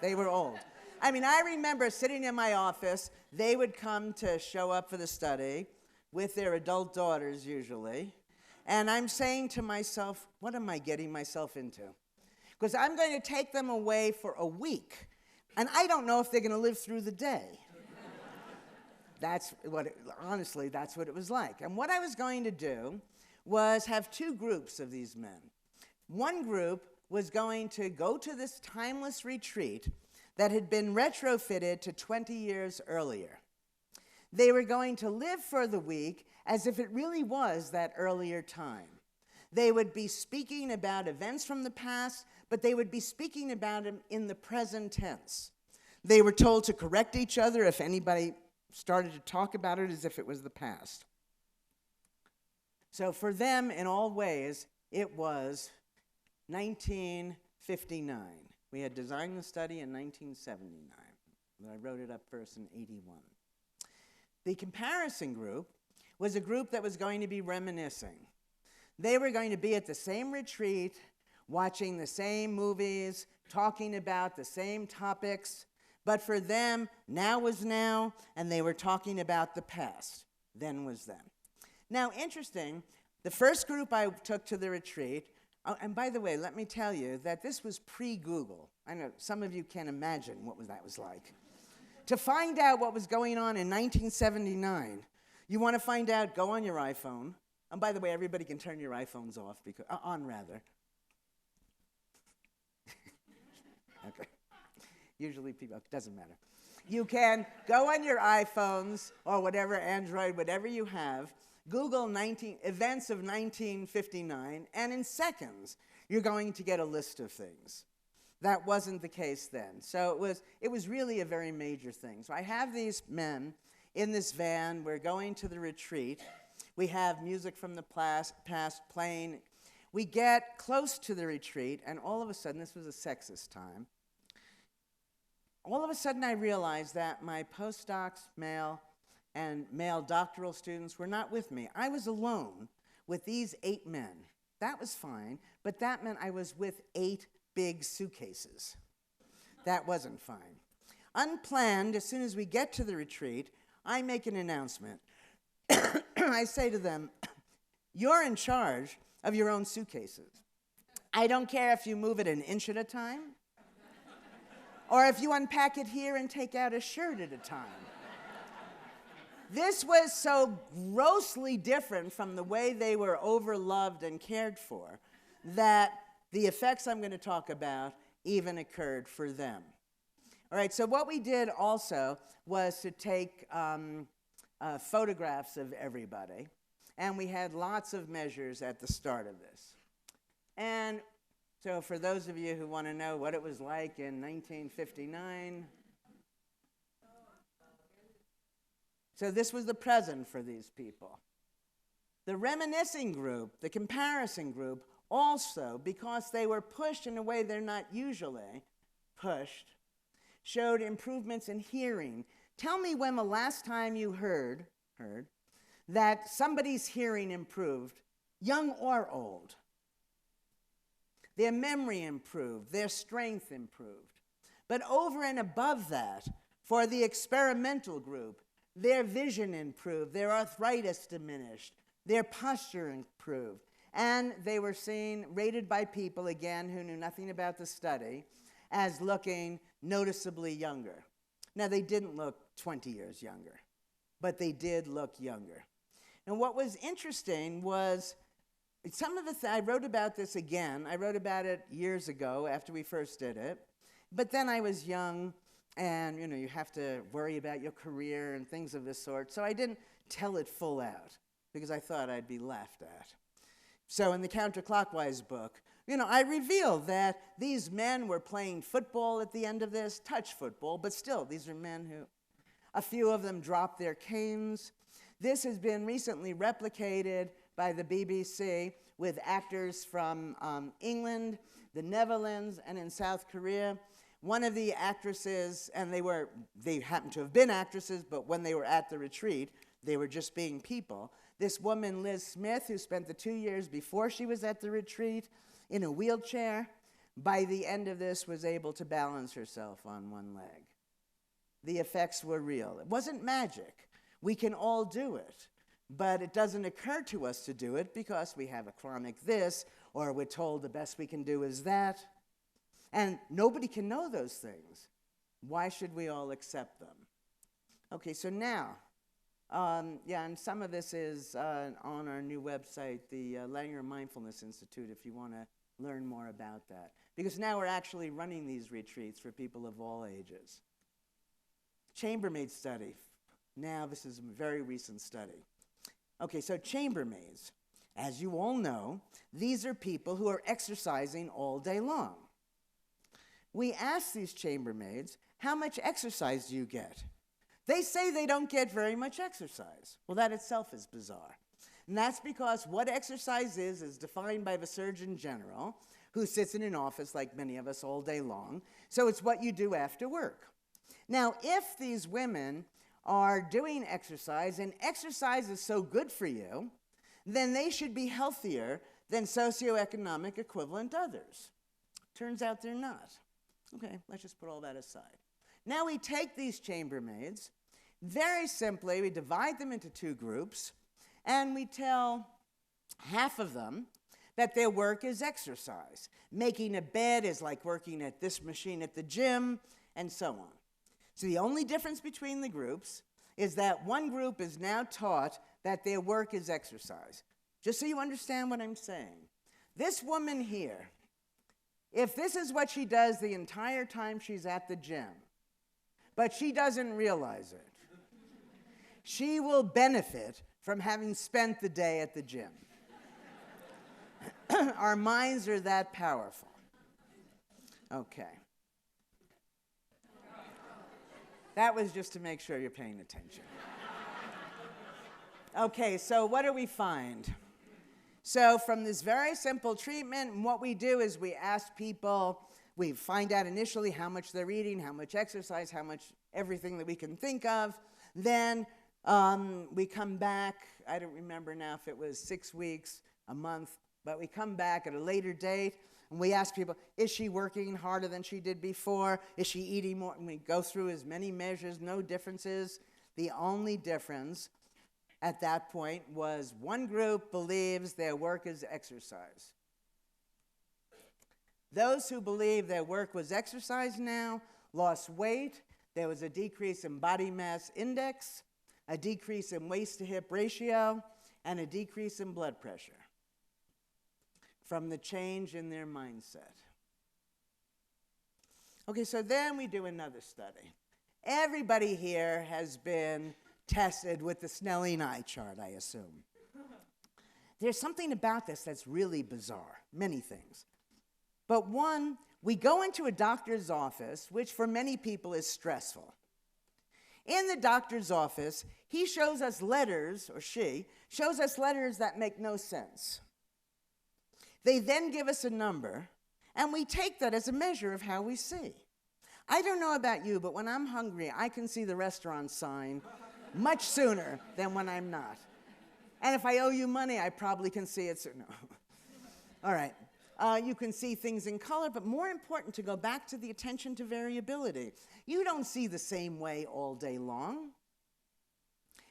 They were old. I mean, I remember sitting in my office, they would come to show up for the study with their adult daughters usually, and I'm saying to myself, what am I getting myself into? Because I'm going to take them away for a week, and I don't know if they're going to live through the day. Honestly, that's what it was like. And what I was going to do was have two groups of these men. One group was going to go to this timeless retreat that had been retrofitted to 20 years earlier. They were going to live for the week as if it really was that earlier time. They would be speaking about events from the past, but they would be speaking about them in the present tense. They were told to correct each other if anybody started to talk about it as if it was the past. So for them, in all ways, it was 1959. We had designed the study in 1979. I wrote it up first in 81. The comparison group was a group that was going to be reminiscing. They were going to be at the same retreat, watching the same movies, talking about the same topics, but for them, now was now, and they were talking about the past. Then was then. Now, interesting, the first group I took to the retreat, and by the way, let me tell you that this was pre-Google. I know some of you can't imagine what that was like. To find out what was going on in 1979, you want to find out, go on your iPhone. And by the way, everybody can turn your iPhones off, on rather. Okay. Usually people, it doesn't matter. You can go on your iPhones or whatever, Android, whatever you have, Google events of 1959, and in seconds, you're going to get a list of things. That wasn't the case then. So it was really a very major thing. So I have these men in this van. We're going to the retreat. We have music from the past playing. We get close to the retreat, and all of a sudden, this was a sexist time, all of a sudden I realized that my postdocs, male, and male doctoral students were not with me. I was alone with these 8 men. That was fine, but that meant I was with 8 big suitcases. That wasn't fine. Unplanned, as soon as we get to the retreat, I make an announcement. I say to them, you're in charge of your own suitcases. I don't care if you move it an inch at a time, or if you unpack it here and take out a shirt at a time. This was so grossly different from the way they were overloved and cared for that the effects I'm going to talk about even occurred for them. All right, so what we did also was to take photographs of everybody, and we had lots of measures at the start of this. And so for those of you who want to know what it was like in 1959, so this was the present for these people. The reminiscing group, the comparison group, also, because they were pushed in a way they're not usually pushed, showed improvements in hearing. Tell me when the last time you heard that somebody's hearing improved, young or old. Their memory improved, their strength improved. But over and above that, For the experimental group, their vision improved, their arthritis diminished, their posture improved, and they were seen, rated by people, again, who knew nothing about the study, as looking noticeably younger. Now, they didn't look 20 years younger, but they did look younger. And what was interesting was some of the I wrote about this again. I wrote about it years ago after we first did it, but then I was young, and you have to worry about your career and things of this sort, so I didn't tell it full out because I thought I'd be laughed at. So in the counterclockwise book, I revealed that these men were playing football at the end of this, touch football, but still, these are men who, a few of them dropped their canes. This has been recently replicated by the BBC with actors from England, the Netherlands, and in South Korea. One of the actresses, and they happened to have been actresses, but when they were at the retreat, they were just being people. This woman, Liz Smith, who spent the 2 years before she was at the retreat in a wheelchair, by the end of this was able to balance herself on one leg. The effects were real. It wasn't magic. We can all do it, but it doesn't occur to us to do it because we have a chronic this, or we're told the best we can do is that. And nobody can know those things. Why should we all accept them? Okay, so now, and some of this is on our new website, the Langer Mindfulness Institute, if you want to learn more about that. Because now we're actually running these retreats for people of all ages. Chambermaid study. Now, this is a very recent study. Okay, so chambermaids, as you all know, these are people who are exercising all day long. We ask these chambermaids, how much exercise do you get? They say they don't get very much exercise. Well, that itself is bizarre. And that's because what exercise is defined by the Surgeon General, who sits in an office like many of us all day long. So it's what you do after work. Now, if these women are doing exercise, and exercise is so good for you, then they should be healthier than socioeconomic equivalent others. Turns out they're not. Okay, let's just put all that aside. Now we take these chambermaids, very simply, we divide them into two groups, and we tell half of them that their work is exercise. Making a bed is like working at this machine at the gym, and so on. So the only difference between the groups is that one group is now taught that their work is exercise. Just so you understand what I'm saying. This woman here, if this is what she does the entire time she's at the gym, but she doesn't realize it, she will benefit from having spent the day at the gym. Our minds are that powerful. Okay. That was just to make sure you're paying attention. Okay, so what do we find? So from this very simple treatment, what we do is we ask people, we find out initially how much they're eating, how much exercise, how much everything that we can think of. Then we come back, I don't remember now if it was 6 weeks, a month, but we come back at a later date, and we ask people, is she working harder than she did before? Is she eating more? And we go through as many measures, no differences. The only difference at that point was one group believes their work is exercise. Those who believe their work was exercise now lost weight. There was a decrease in body mass index, a decrease in waist to hip ratio, and a decrease in blood pressure from the change in their mindset. Okay, so then we do another study. Everybody here has been tested with the Snelling eye chart, I assume. There's something about this that's really bizarre, many things. But one, we go into a doctor's office, which for many people is stressful. In the doctor's office, he shows us letters, or she, shows us letters that make no sense. They then give us a number, and we take that as a measure of how we see. I don't know about you, but when I'm hungry, I can see the restaurant sign much sooner than when I'm not. And if I owe you money, I probably can see it sooner. All right. You can see things in color, but more important to go back to the attention to variability. You don't see the same way all day long.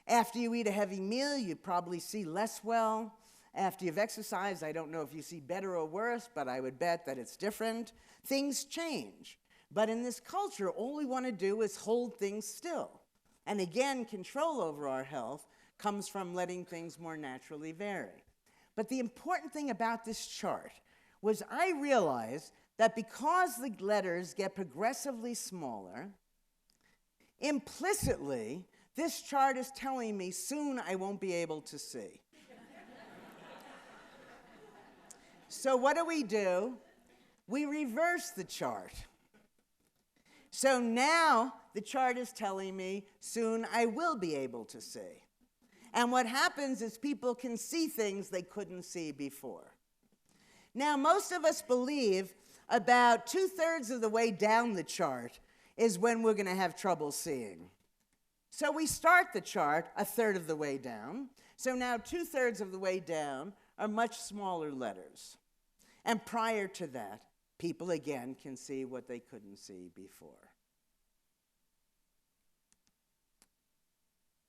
After you eat a heavy meal, you probably see less well. After you've exercised, I don't know if you see better or worse, but I would bet that it's different. Things change. But in this culture, all we want to do is hold things still. And again, control over our health comes from letting things more naturally vary. But the important thing about this chart was I realized that because the letters get progressively smaller, implicitly, this chart is telling me soon I won't be able to see. So what do? We reverse the chart. So now the chart is telling me soon I will be able to see. And what happens is people can see things they couldn't see before. Now, most of us believe about 2/3 of the way down the chart is when we're going to have trouble seeing. So we start the chart 1/3 of the way down. So now 2/3 of the way down are much smaller letters. And prior to that, people again can see what they couldn't see before.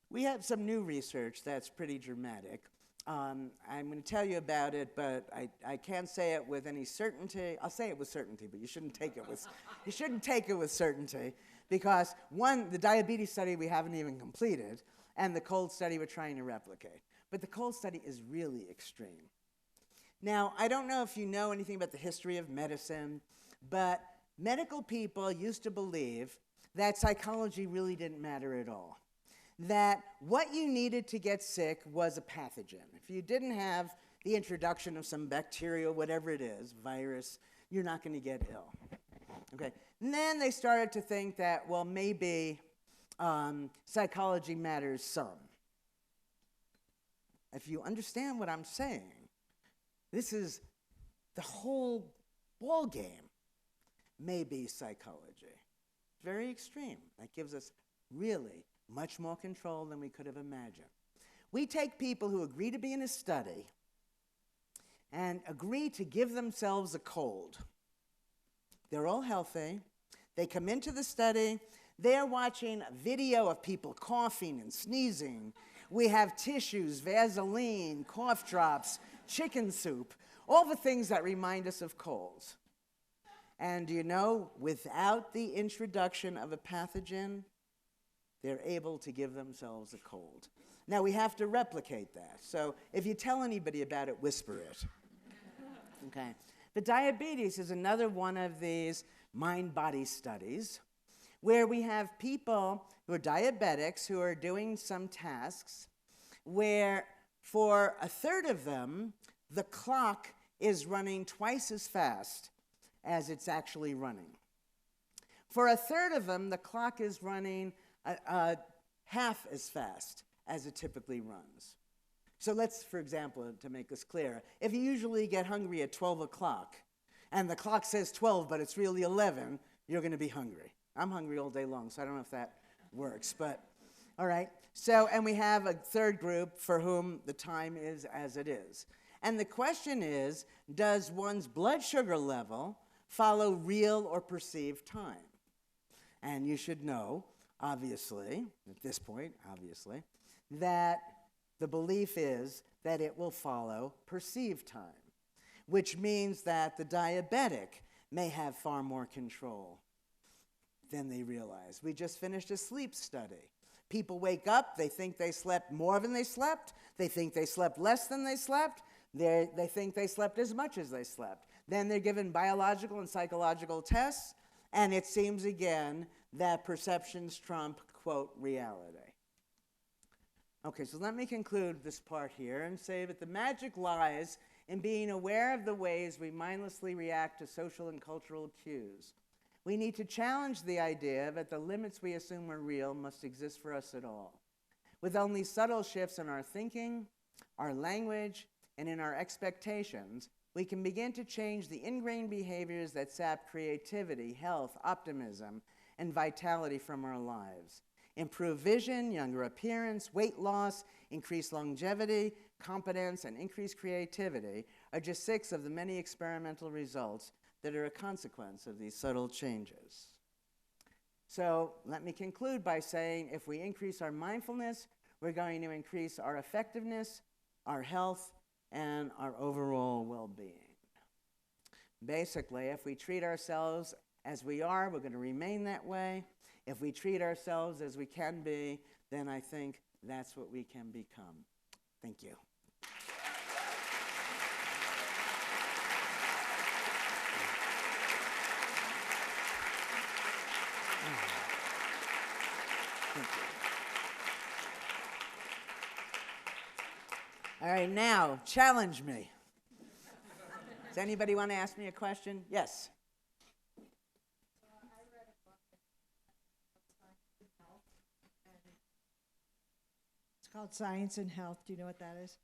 We have some new research that's pretty dramatic. I'm going to tell you about it, but I can't say it with any certainty. I'll say it with certainty, but you shouldn't take it with certainty, because one, the diabetes study we haven't even completed, and the cold study we're trying to replicate. But the cold study is really extreme. Now, I don't know if you know anything about the history of medicine, but medical people used to believe that psychology really didn't matter at all. That what you needed to get sick was a pathogen. If you didn't have the introduction of some bacteria, whatever it is, virus, you're not going to get ill. Okay. And then they started to think that, well, maybe psychology matters some. If you understand what I'm saying, this is the whole ball game. Maybe psychology. Very extreme. That gives us really much more control than we could have imagined. We take people who agree to be in a study and agree to give themselves a cold. They're all healthy. They come into the study. They're watching a video of people coughing and sneezing. We have tissues, Vaseline, cough drops, chicken soup, all the things that remind us of colds. And you know, without the introduction of a pathogen, they're able to give themselves a cold. Now, we have to replicate that. So if you tell anybody about it, whisper it. Okay. But diabetes is another one of these mind-body studies where we have people who are diabetics who are doing some tasks where for 1/3 of them, the clock is running twice as fast as it's actually running. For 1/3 of them, the clock is running half as fast as it typically runs. So let's, for example, to make this clear, if you usually get hungry at 12 o'clock and the clock says 12 but it's really 11, you're going to be hungry. I'm hungry all day long, so I don't know if that works, but all right. So, and we have a third group for whom the time is as it is. And the question is, does one's blood sugar level follow real or perceived time? And you should know, obviously, at this point, obviously, that the belief is that it will follow perceived time, which means that the diabetic may have far more control than they realize. We just finished a sleep study. People wake up, they think they slept more than they slept, they think they slept less than they slept, they think they slept as much as they slept. Then they're given biological and psychological tests, and it seems again that perceptions trump, quote, reality. Okay, so let me conclude this part here and say that the magic lies in being aware of the ways we mindlessly react to social and cultural cues. We need to challenge the idea that the limits we assume are real must exist for us at all. With only subtle shifts in our thinking, our language, and in our expectations, we can begin to change the ingrained behaviors that sap creativity, health, optimism, and vitality from our lives. Improved vision, younger appearance, weight loss, increased longevity, competence, and increased creativity are just 6 of the many experimental results that are a consequence of these subtle changes. So let me conclude by saying if we increase our mindfulness, we're going to increase our effectiveness, our health, and our overall well-being. Basically, if we treat ourselves as we are, we're going to remain that way. If we treat ourselves as we can be, then I think that's what we can become. Thank you. Thank you. All right, now, challenge me. Does anybody want to ask me a question? Yes. I read a book on health, and it's called Science and Health. Do you know what that is?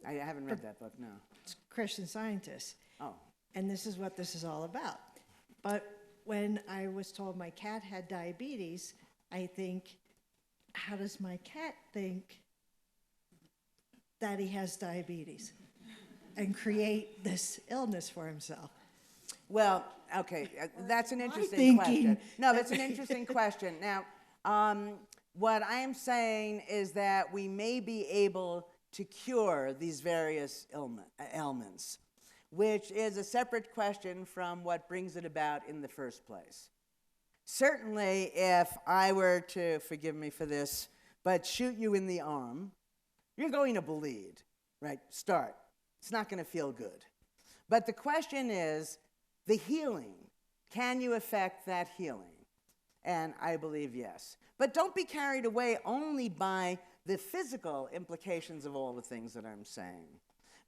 I haven't read that book, no. It's Christian Scientists. Oh. And this is what this is all about. But when I was told my cat had diabetes, I think, how does my cat think that he has diabetes and create this illness for himself? Well, okay, that's an interesting question. No, that's an interesting question. Now, what I am saying is that we may be able to cure these various ailments, which is a separate question from what brings it about in the first place. Certainly, if I were to, forgive me for this, but shoot you in the arm, you're going to bleed, right? Start. It's not going to feel good. But the question is, the healing. Can you affect that healing? And I believe yes. But don't be carried away only by the physical implications of all the things that I'm saying.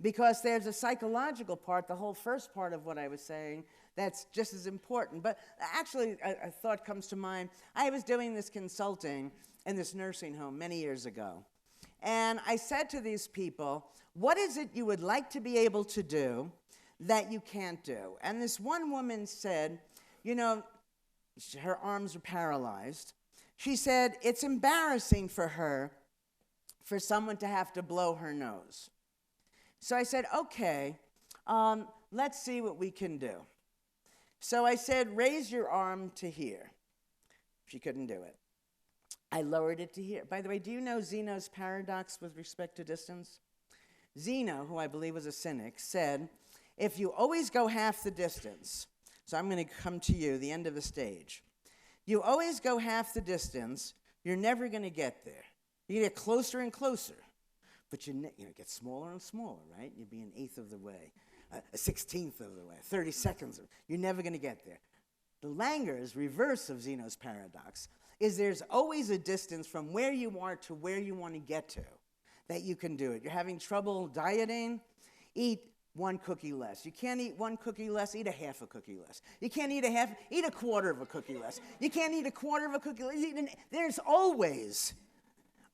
Because there's a psychological part, the whole first part of what I was saying, that's just as important. But actually, a thought comes to mind. I was doing this consulting in this nursing home many years ago. And I said to these people, what is it you would like to be able to do that you can't do? And this one woman said, you know, her arms are paralyzed. She said it's embarrassing for her for someone to have to blow her nose. So I said, okay, let's see what we can do. So I said, raise your arm to here. She couldn't do it. I lowered it to here. By the way, do you know Zeno's paradox with respect to distance? Zeno, who I believe was a cynic, said, if you always go half the distance, so I'm going to come to you, the end of the stage. You always go half the distance, you're never going to get there. You get closer and closer, but you get smaller and smaller, right? You'd be an eighth of the way, a 16th of the way, 30 seconds. You're never going to get there. The Langer's reverse of Zeno's paradox is there's always a distance from where you are to where you want to get to that you can do it. You're having trouble dieting, eat one cookie less. You can't eat one cookie less, eat a half a cookie less. You can't eat eat a quarter of a cookie less. You can't eat a quarter of a cookie less. There's always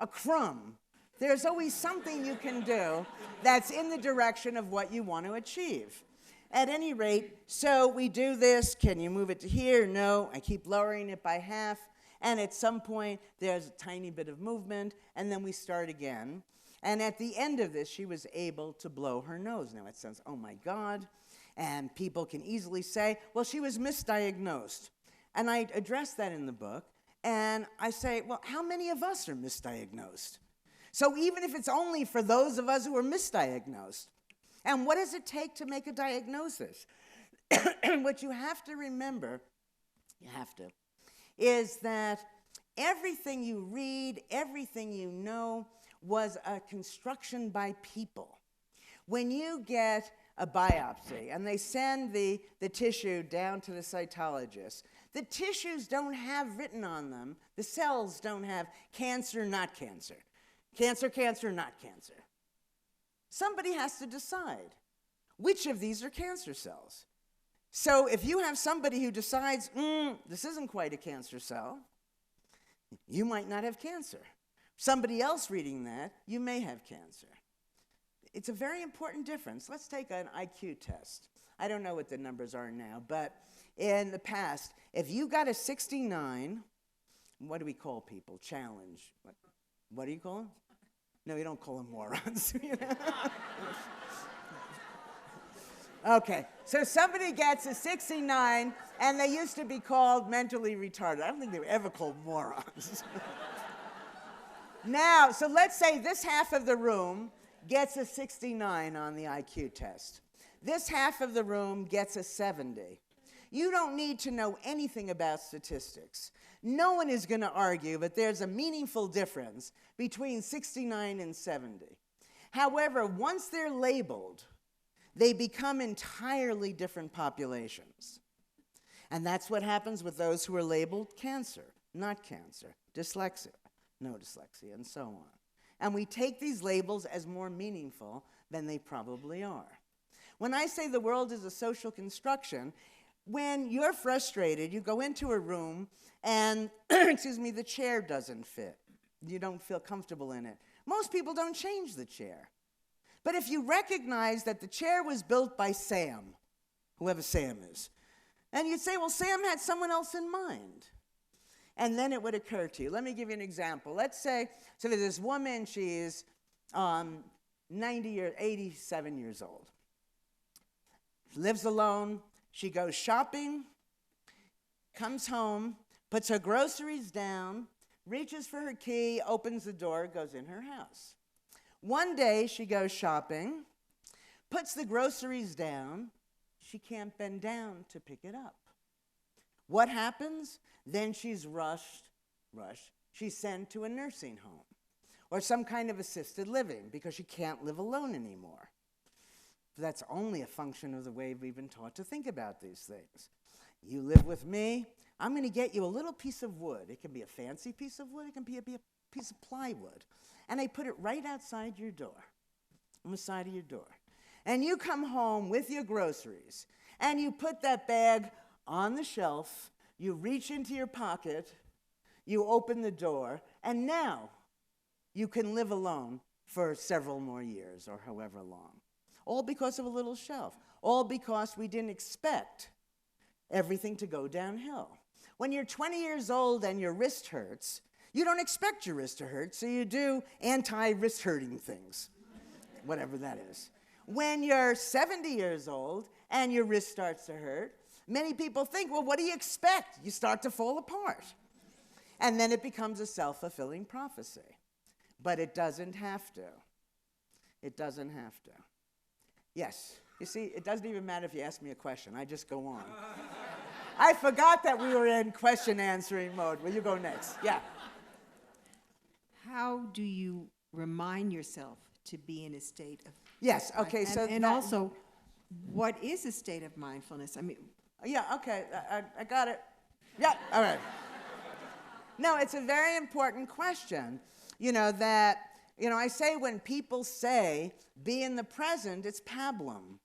a crumb. There's always something you can do that's in the direction of what you want to achieve. At any rate, so we do this. Can you move it to here? No. I keep lowering it by half. And at some point, there's a tiny bit of movement, and then we start again. And at the end of this, she was able to blow her nose. Now it sounds, oh my God. And people can easily say, well, she was misdiagnosed. And I address that in the book. And I say, well, how many of us are misdiagnosed? So even if it's only for those of us who are misdiagnosed. And what does it take to make a diagnosis? What you have to remember, is that everything you read, everything you know, was a construction by people. When you get a biopsy and they send the tissue down to the cytologist, the tissues don't have written on them, the cells don't have cancer, not cancer. Cancer, cancer, not cancer. Somebody has to decide which of these are cancer cells. So if you have somebody who decides, this isn't quite a cancer cell, you might not have cancer. Somebody else reading that, you may have cancer. It's a very important difference. Let's take an IQ test. I don't know what the numbers are now, but in the past, if you got a 69, what do we call people? Challenge. What do you call them? No, you don't call them morons. Okay, so somebody gets a 69, and they used to be called mentally retarded. I don't think they were ever called morons. Now, so let's say this half of the room gets a 69 on the IQ test. This half of the room gets a 70. You don't need to know anything about statistics. No one is going to argue that there's a meaningful difference between 69 and 70. However, once they're labeled, they become entirely different populations. And that's what happens with those who are labeled cancer, not cancer, dyslexia, no dyslexia, and so on. And we take these labels as more meaningful than they probably are. When I say the world is a social construction, when you're frustrated, you go into a room and, excuse me, the chair doesn't fit. You don't feel comfortable in it. Most people don't change the chair. But if you recognize that the chair was built by Sam, whoever Sam is, and you'd say, well, Sam had someone else in mind. And then it would occur to you. Let me give you an example. Let's say, so there's this woman, she's 90 or 87 years old. She lives alone. She goes shopping, comes home, puts her groceries down, reaches for her key, opens the door, goes in her house. One day she goes shopping, puts the groceries down. She can't bend down to pick it up. What happens? Then she's rushed, she's sent to a nursing home or some kind of assisted living because she can't live alone anymore. That's only a function of the way we've been taught to think about these things. You live with me, I'm going to get you a little piece of wood. It can be a fancy piece of wood, it can be a piece of plywood. And I put it right outside your door, on the side of your door. And you come home with your groceries, and you put that bag on the shelf, you reach into your pocket, you open the door, and now you can live alone for several more years or however long. All because of a little shelf. All because we didn't expect everything to go downhill. When you're 20 years old and your wrist hurts, you don't expect your wrist to hurt, so you do anti-wrist hurting things, whatever that is. When you're 70 years old and your wrist starts to hurt, many people think, well, what do you expect? You start to fall apart. And then it becomes a self-fulfilling prophecy. But it doesn't have to. It doesn't have to. Yes. You see, it doesn't even matter if you ask me a question. I just go on. I forgot that we were in question answering mode. Will you go next? Yeah. How do you remind yourself to be in a state of... Yes, okay, so... And also, what is a state of mindfulness? I mean... Yeah, okay, I got it. Yeah, all right. No, it's a very important question. I say when people say, be in the present, it's pablum.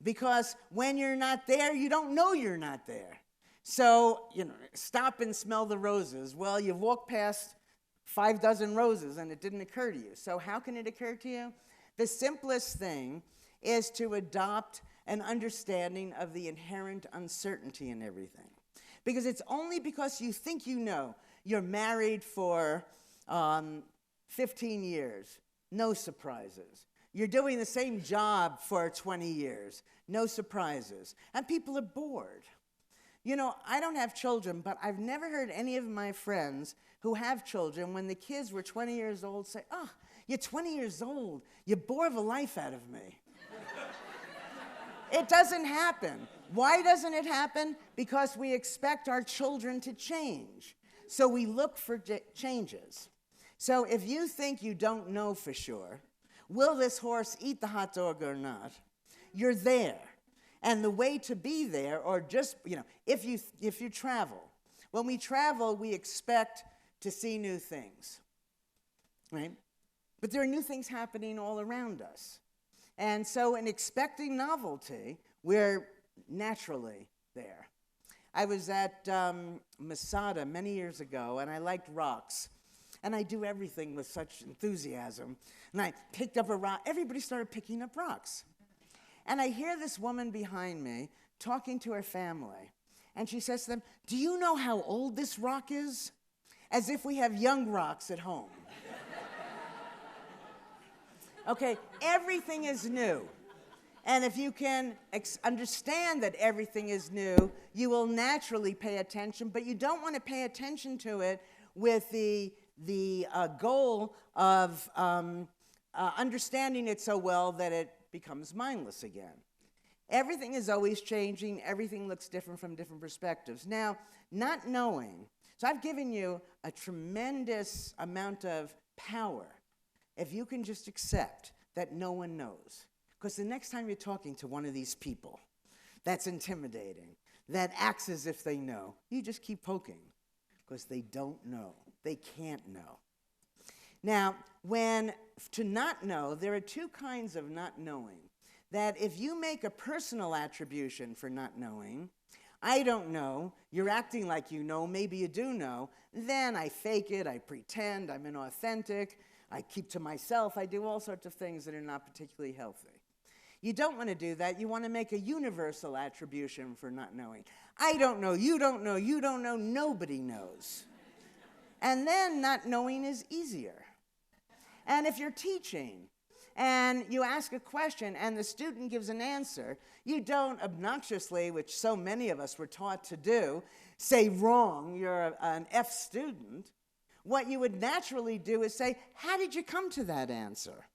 Because when you're not there, you don't know you're not there. So, stop and smell the roses. Well, you've walked past 5 dozen roses and it didn't occur to you. So how can it occur to you? The simplest thing is to adopt an understanding of the inherent uncertainty in everything. Because it's only because you think you know. You're married for 15 years, no surprises. You're doing the same job for 20 years, no surprises. And people are bored. I don't have children, but I've never heard any of my friends who have children, when the kids were 20 years old, say, oh, you're 20 years old. You bore the life out of me. It doesn't happen. Why doesn't it happen? Because we expect our children to change. So we look for changes. So if you think you don't know for sure, will this horse eat the hot dog or not, you're there. And the way to be there, or just, if you travel, when we travel, we expect to see new things, right? But there are new things happening all around us. And so in expecting novelty, we're naturally there. I was at Masada many years ago, and I liked rocks. And I do everything with such enthusiasm. And I picked up a rock. Everybody started picking up rocks. And I hear this woman behind me talking to her family. And she says to them, do you know how old this rock is? As if we have young rocks at home. Okay, everything is new. And if you can understand that everything is new, you will naturally pay attention, but you don't want to pay attention to it with the goal of understanding it so well that it becomes mindless again. Everything is always changing. Everything looks different from different perspectives. Now, not knowing. So I've given you a tremendous amount of power if you can just accept that no one knows. Because the next time you're talking to one of these people that's intimidating, that acts as if they know, you just keep poking because they don't know. They can't know. Now, to not know, there are two kinds of not knowing. That if you make a personal attribution for not knowing, I don't know, you're acting like you know, maybe you do know, then I fake it, I pretend, I'm inauthentic, I keep to myself, I do all sorts of things that are not particularly healthy. You don't want to do that. You want to make a universal attribution for not knowing. I don't know, you don't know, you don't know, nobody knows. And then not knowing is easier. And if you're teaching, and you ask a question and the student gives an answer, you don't obnoxiously, which so many of us were taught to do, say wrong, you're an F student. What you would naturally do is say, how did you come to that answer?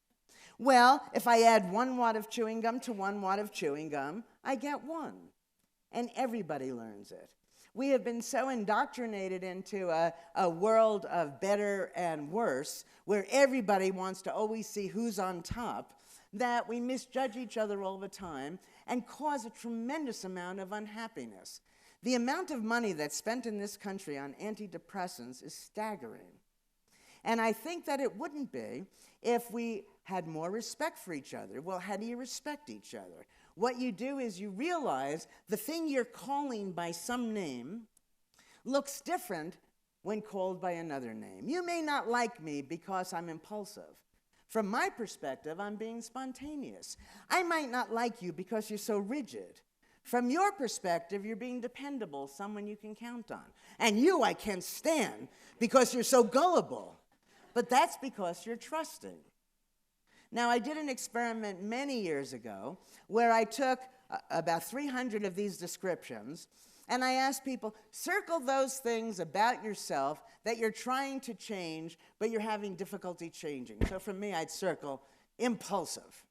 Well, if I add 1 wad of chewing gum to 1 wad of chewing gum, I get 1. And everybody learns it. We have been so indoctrinated into a world of better and worse, where everybody wants to always see who's on top, that we misjudge each other all the time and cause a tremendous amount of unhappiness. The amount of money that's spent in this country on antidepressants is staggering. And I think that it wouldn't be if we had more respect for each other. Well, how do you respect each other? What you do is you realize the thing you're calling by some name looks different when called by another name. You may not like me because I'm impulsive. From my perspective, I'm being spontaneous. I might not like you because you're so rigid. From your perspective, you're being dependable, someone you can count on. And you I can't stand because you're so gullible. But that's because you're trusting. Now, I did an experiment many years ago where I took about 300 of these descriptions, and I asked people, circle those things about yourself that you're trying to change, but you're having difficulty changing. So for me, I'd circle impulsive.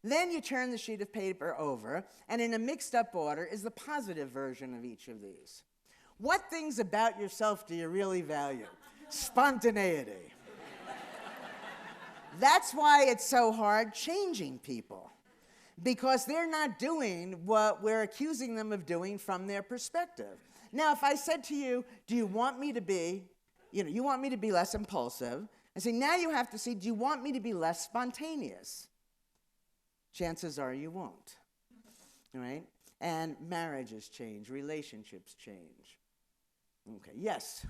Then you turn the sheet of paper over, and in a mixed-up order is the positive version of each of these. What things about yourself do you really value? Spontaneity. That's why it's so hard changing people, because they're not doing what we're accusing them of doing from their perspective. Now, if I said to you, do you want me to be, you want me to be less impulsive, I say, now you have to see, do you want me to be less spontaneous? Chances are you won't, all right? And marriages change, relationships change. Okay, yes?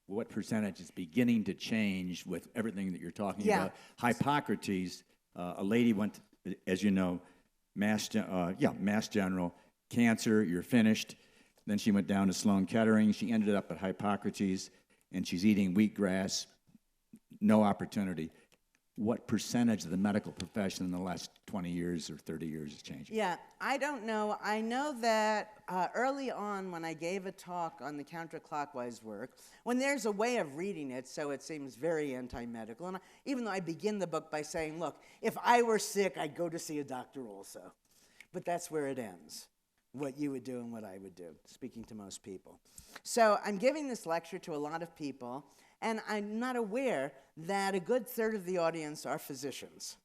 What percentage is beginning to change with everything that you're talking about? Hippocrates, a lady went, as you know, Mass General, cancer, you're finished. Then she went down to Sloan Kettering. She ended up at Hippocrates, and she's eating wheatgrass, no opportunity. What percentage of the medical profession in the last 20 years or 30 years has changed? Yeah, I don't know. I know that early on when I gave a talk on the counterclockwise work, when there's a way of reading it so it seems very anti-medical, and even though I begin the book by saying, look, if I were sick, I'd go to see a doctor also. But that's where it ends, what you would do and what I would do, speaking to most people. So I'm giving this lecture to a lot of people, and I'm not aware that a good third of the audience are physicians.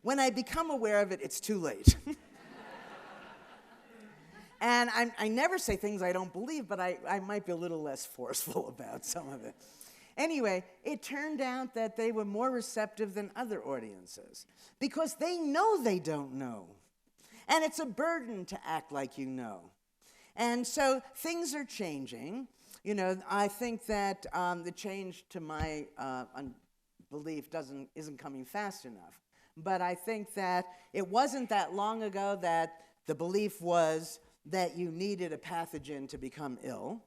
When I become aware of it, it's too late. And I never say things I don't believe, but I might be a little less forceful about some of it. Anyway, it turned out that they were more receptive than other audiences because they know they don't know. And it's a burden to act like you know. And so things are changing. I think that the change to my belief isn't coming fast enough. But I think that it wasn't that long ago that the belief was that you needed a pathogen to become ill.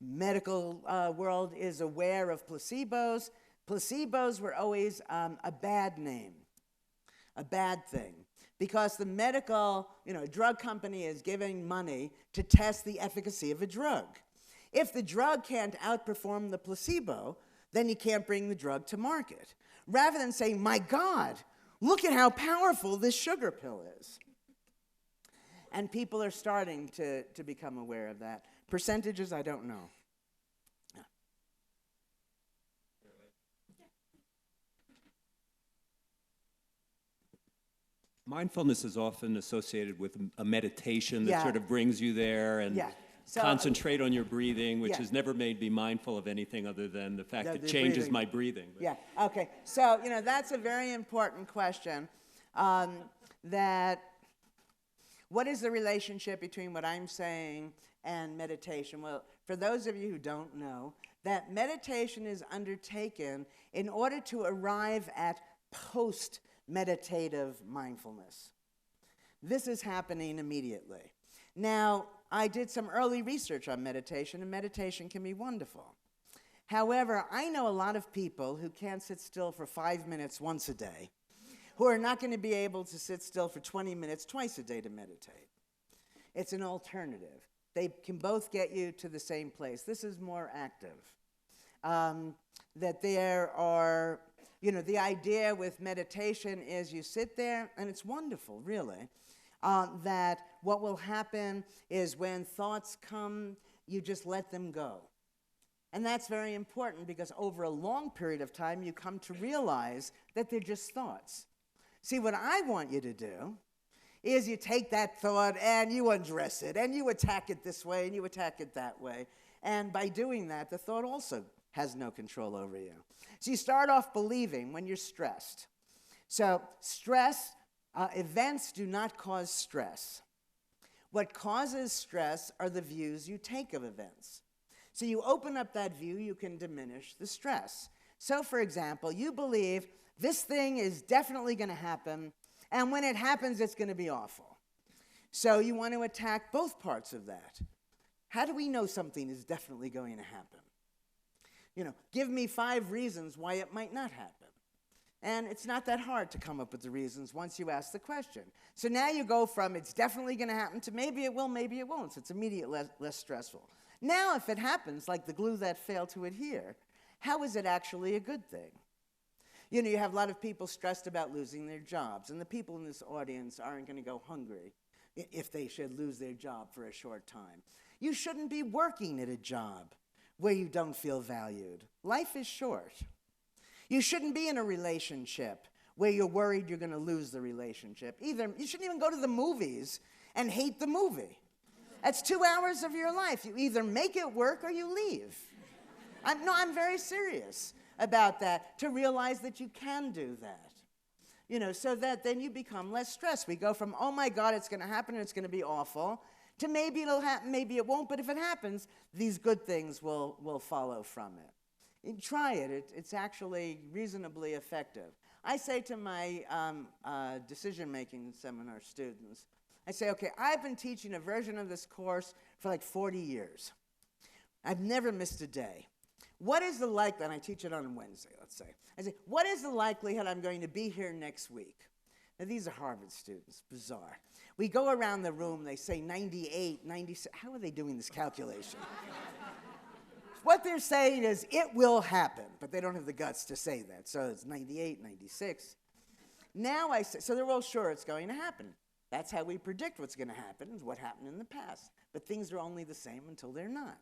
Medical world is aware of placebos. Placebos were always a bad name, a bad thing, because the medical, drug company is giving money to test the efficacy of a drug. If the drug can't outperform the placebo, then you can't bring the drug to market. Rather than saying, my God, look at how powerful this sugar pill is. And people are starting to become aware of that. Percentages, I don't know. Mindfulness is often associated with a meditation that Yeah. sort of brings you there and Yeah. So, concentrate on your breathing, which yeah. has never made me mindful of anything other than the fact The it changes breathing. my breathing. But Yeah, okay. So, that's a very important question. That what is the relationship between what I'm saying and meditation? Well, for those of you who don't know, that meditation is undertaken in order to arrive at post-meditative mindfulness. This is happening immediately. Now, I did some early research on meditation, and meditation can be wonderful. However, I know a lot of people who can't sit still for 5 minutes once a day, who are not going to be able to sit still for 20 minutes twice a day to meditate. It's an alternative. They can both get you to the same place. This is more active. That there are, the idea with meditation is you sit there, and it's wonderful, really, that what will happen is when thoughts come, you just let them go. And that's very important because over a long period of time, you come to realize that they're just thoughts. See, what I want you to do is you take that thought and you undress it, and you attack it this way, and you attack it that way. And by doing that, the thought also has no control over you. So you start off believing when you're stressed. So events do not cause stress. What causes stress are the views you take of events. So you open up that view, you can diminish the stress. So, for example, you believe this thing is definitely going to happen, and when it happens, it's going to be awful. So you want to attack both parts of that. How do we know something is definitely going to happen? Give me 5 reasons why it might not happen. And it's not that hard to come up with the reasons once you ask the question. So now you go from it's definitely going to happen to maybe it will, maybe it won't. So it's immediately less stressful. Now if it happens, like the glue that failed to adhere, how is it actually a good thing? You have a lot of people stressed about losing their jobs, and the people in this audience aren't going to go hungry if they should lose their job for a short time. You shouldn't be working at a job where you don't feel valued. Life is short. You shouldn't be in a relationship where you're worried you're going to lose the relationship. You shouldn't even go to the movies and hate the movie. That's 2 hours of your life. You either make it work or you leave. I'm very serious about that, to realize that you can do that. So that then you become less stressed. We go from, oh my God, it's going to happen and it's going to be awful, to maybe it'll happen, maybe it won't, but if it happens, these good things will follow from it. Try it. It's actually reasonably effective. I say to my decision-making seminar students, I say, okay, I've been teaching a version of this course for like 40 years. I've never missed a day. What is the likelihood, and I teach it on Wednesday, let's say. I say, what is the likelihood I'm going to be here next week? Now, these are Harvard students, bizarre. We go around the room, they say 98, 96. How are they doing this calculation? What they're saying is, it will happen, but they don't have the guts to say that. So it's 98, 96. Now I say, so they're all sure it's going to happen. That's how we predict what's going to happen, is what happened in the past. But things are only the same until they're not.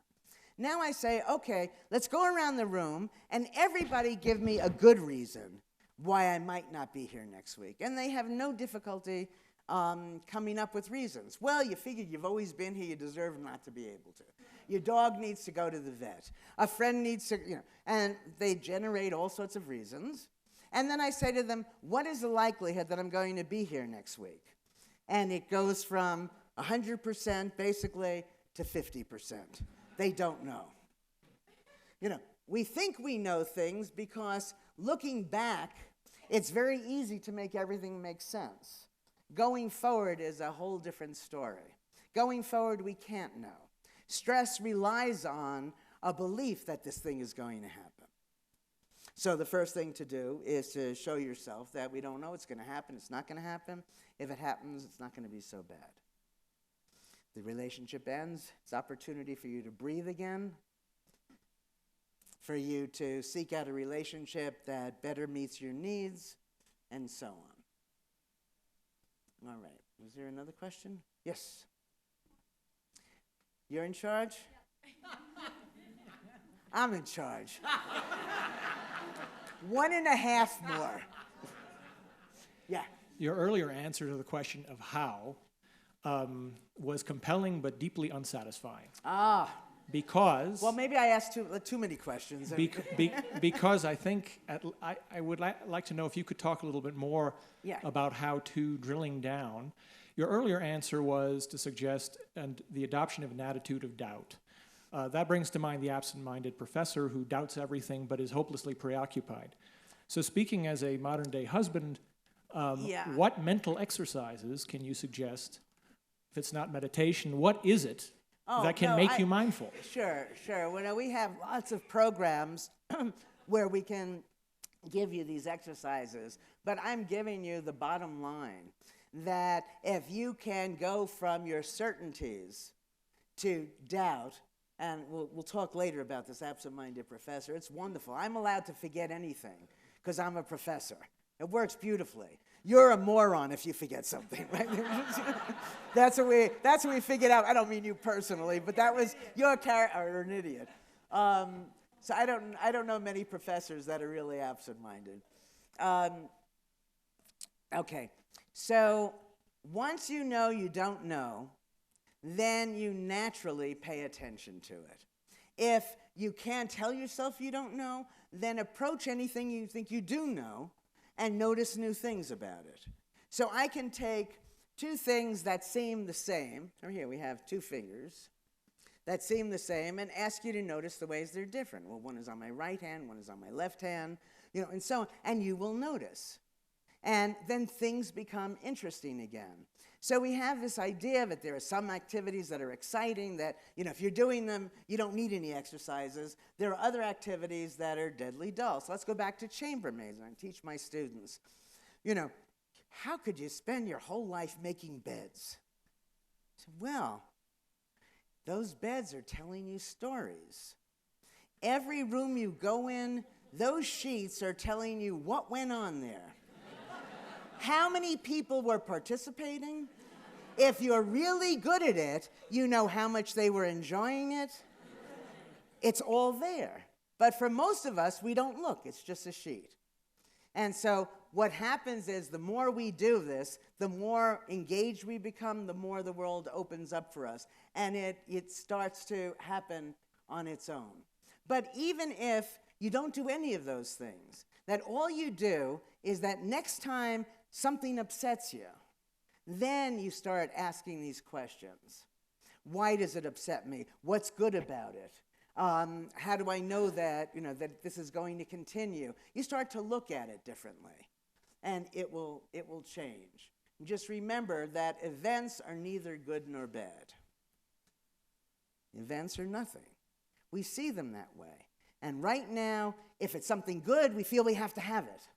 Now I say, okay, let's go around the room, and everybody give me a good reason why I might not be here next week. And they have no difficulty coming up with reasons. Well, you figure you've always been here, you deserve not to be able to. Your dog needs to go to the vet. A friend needs to, and they generate all sorts of reasons. And then I say to them, what is the likelihood that I'm going to be here next week? And it goes from 100% basically to 50%. They don't know. We think we know things because looking back, it's very easy to make everything make sense. Going forward is a whole different story. Going forward, we can't know. Stress relies on a belief that this thing is going to happen. So the first thing to do is to show yourself that we don't know it's going to happen, it's not going to happen. If it happens, it's not going to be so bad. The relationship ends, it's opportunity for you to breathe again, for you to seek out a relationship that better meets your needs, and so on. All right, was there another question? Yes. You're in charge? I'm in charge. 1.5 more. Yeah. Your earlier answer to the question of how was compelling but deeply unsatisfying. Because... Well, maybe I asked too many questions. Because I think I would like to know if you could talk a little bit more about how to drilling down. Your earlier answer was to suggest the adoption of an attitude of doubt. That brings to mind the absent-minded professor who doubts everything but is hopelessly preoccupied. So speaking as a modern-day husband, what mental exercises can you suggest? If it's not meditation, what is it that can make you mindful? Sure. Well, we have lots of programs where we can give you these exercises, but I'm giving you the bottom line, that if you can go from your certainties to doubt, and we'll talk later about this absent-minded professor. It's wonderful. I'm allowed to forget anything because I'm a professor. It works beautifully. You're a moron if you forget something, right? That's what we figured out. I don't mean you personally, but that was your character, or an idiot. So I don't know many professors that are really absent-minded. Okay, so once you know you don't know, then you naturally pay attention to it. If you can't tell yourself you don't know, then approach anything you think you do know and notice new things about it. So I can take two things that seem the same. Oh, here we have two fingers that seem the same, and ask you to notice the ways they're different. Well, one is on my right hand, one is on my left hand, and so on, and you will notice. And then things become interesting again. So we have this idea that there are some activities that are exciting, that, if you're doing them, you don't need any exercises. There are other activities that are deadly dull. So let's go back to chambermaids. I teach my students, how could you spend your whole life making beds? I said, well, those beds are telling you stories. Every room you go in, those sheets are telling you what went on there. How many people were participating? If you're really good at it, you know how much they were enjoying it. It's all there. But for most of us, we don't look. It's just a sheet. And so what happens is the more we do this, the more engaged we become, the more the world opens up for us. And it starts to happen on its own. But even if you don't do any of those things, that all you do is that next time something upsets you, then you start asking these questions. Why does it upset me? What's good about it? How do I know that, that this is going to continue? You start to look at it differently, and it will change. Just remember that events are neither good nor bad. Events are nothing. We see them that way. And right now, if it's something good, we feel we have to have it.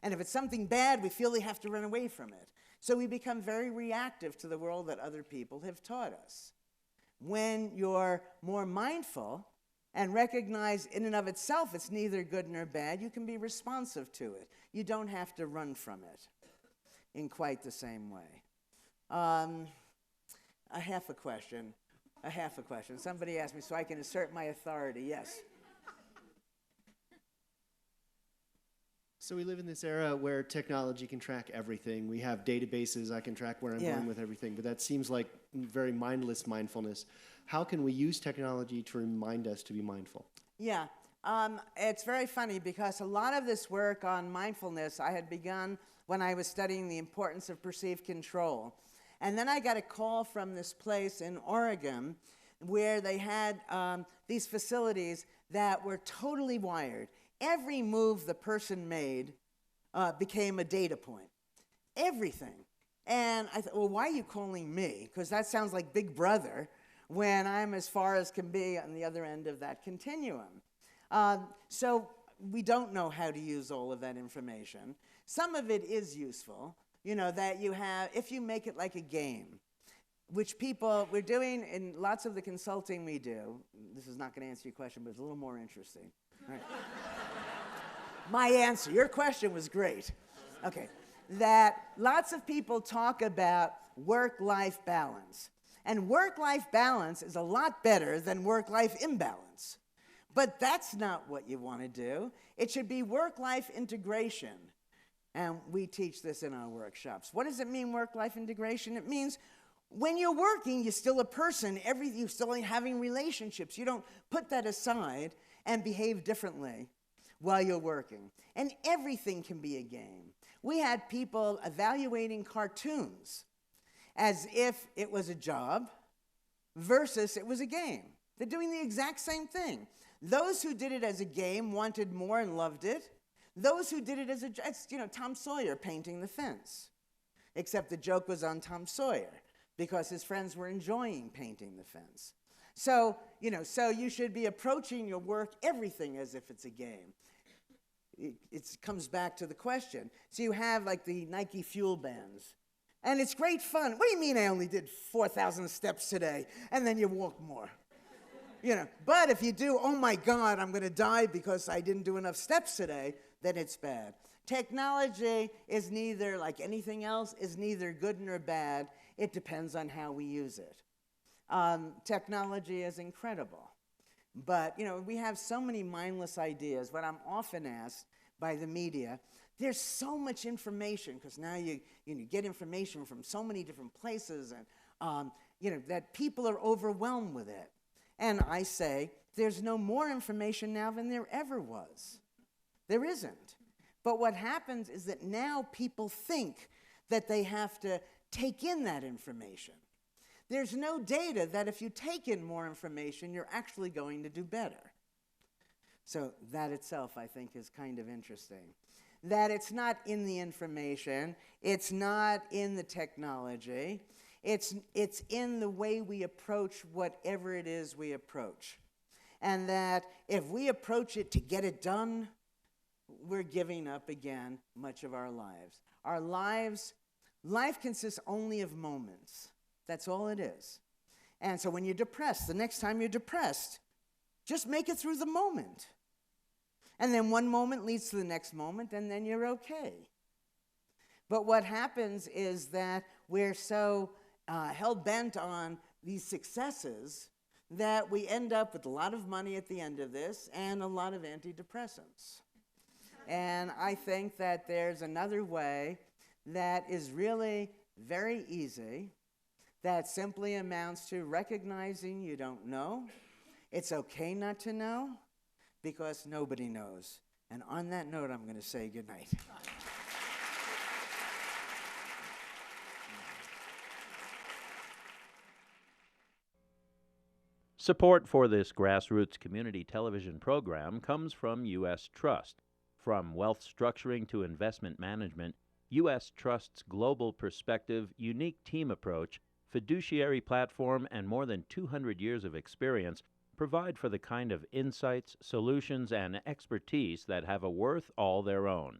And if it's something bad, we feel we have to run away from it. So we become very reactive to the world that other people have taught us. When you're more mindful and recognize in and of itself it's neither good nor bad, you can be responsive to it. You don't have to run from it in quite the same way. A half a question. Somebody asked me so I can assert my authority. Yes. So we live in this era where technology can track everything. We have databases. I can track where I'm going with everything. But that seems like very mindless mindfulness. How can we use technology to remind us to be mindful? Yeah. It's very funny because a lot of this work on mindfulness I had begun when I was studying the importance of perceived control. And then I got a call from this place in Oregon where they had these facilities that were totally wired. Every move the person made became a data point. Everything. And I thought, well, why are you calling me? Because that sounds like Big Brother when I'm as far as can be on the other end of that continuum. So we don't know how to use all of that information. Some of it is useful, that you have, if you make it like a game, which we're doing in lots of the consulting we do. This is not going to answer your question, but it's a little more interesting. Right. My answer, your question was great. Okay, that lots of people talk about work-life balance. And work-life balance is a lot better than work-life imbalance. But that's not what you want to do. It should be work-life integration. And we teach this in our workshops. What does it mean, work-life integration? It means when you're working, you're still a person. You're still having relationships. You don't put that aside and behave differently while you're working. And everything can be a game. We had people evaluating cartoons as if it was a job versus it was a game. They're doing the exact same thing. Those who did it as a game wanted more and loved it. Those who did it as Tom Sawyer painting the fence. Except the joke was on Tom Sawyer because his friends were enjoying painting the fence. So you should be approaching your work, everything, as if it's a game. It comes back to the question. So you have like the Nike Fuel bands. And it's great fun. What do you mean I only did 4,000 steps today? And then you walk more. But if you do, oh my God, I'm going to die because I didn't do enough steps today, then it's bad. Technology is neither, like anything else, is neither good nor bad. It depends on how we use it. Technology is incredible. But, we have so many mindless ideas. What I'm often asked by the media, there's so much information, because now you get information from so many different places, and that people are overwhelmed with it. And I say, there's no more information now than there ever was. There isn't. But what happens is that now people think that they have to take in that information. There's no data that if you take in more information, you're actually going to do better. So that itself, I think, is kind of interesting. That it's not in the information, it's not in the technology, it's in the way we approach whatever it is we approach. And that if we approach it to get it done, we're giving up again much of our lives. Life consists only of moments. That's all it is. And so when you're depressed, the next time you're depressed, just make it through the moment. And then one moment leads to the next moment, and then you're okay. But what happens is that we're so hell-bent on these successes that we end up with a lot of money at the end of this and a lot of antidepressants. And I think that there's another way that is really very easy, that simply amounts to recognizing you don't know. It's okay not to know, because nobody knows. And on that note, I'm going to say goodnight. Support for this grassroots community television program comes from U.S. Trust. From wealth structuring to investment management, U.S. Trust's global perspective, unique team approach, fiduciary platform, and more than 200 years of experience provide for the kind of insights, solutions, and expertise that have a worth all their own.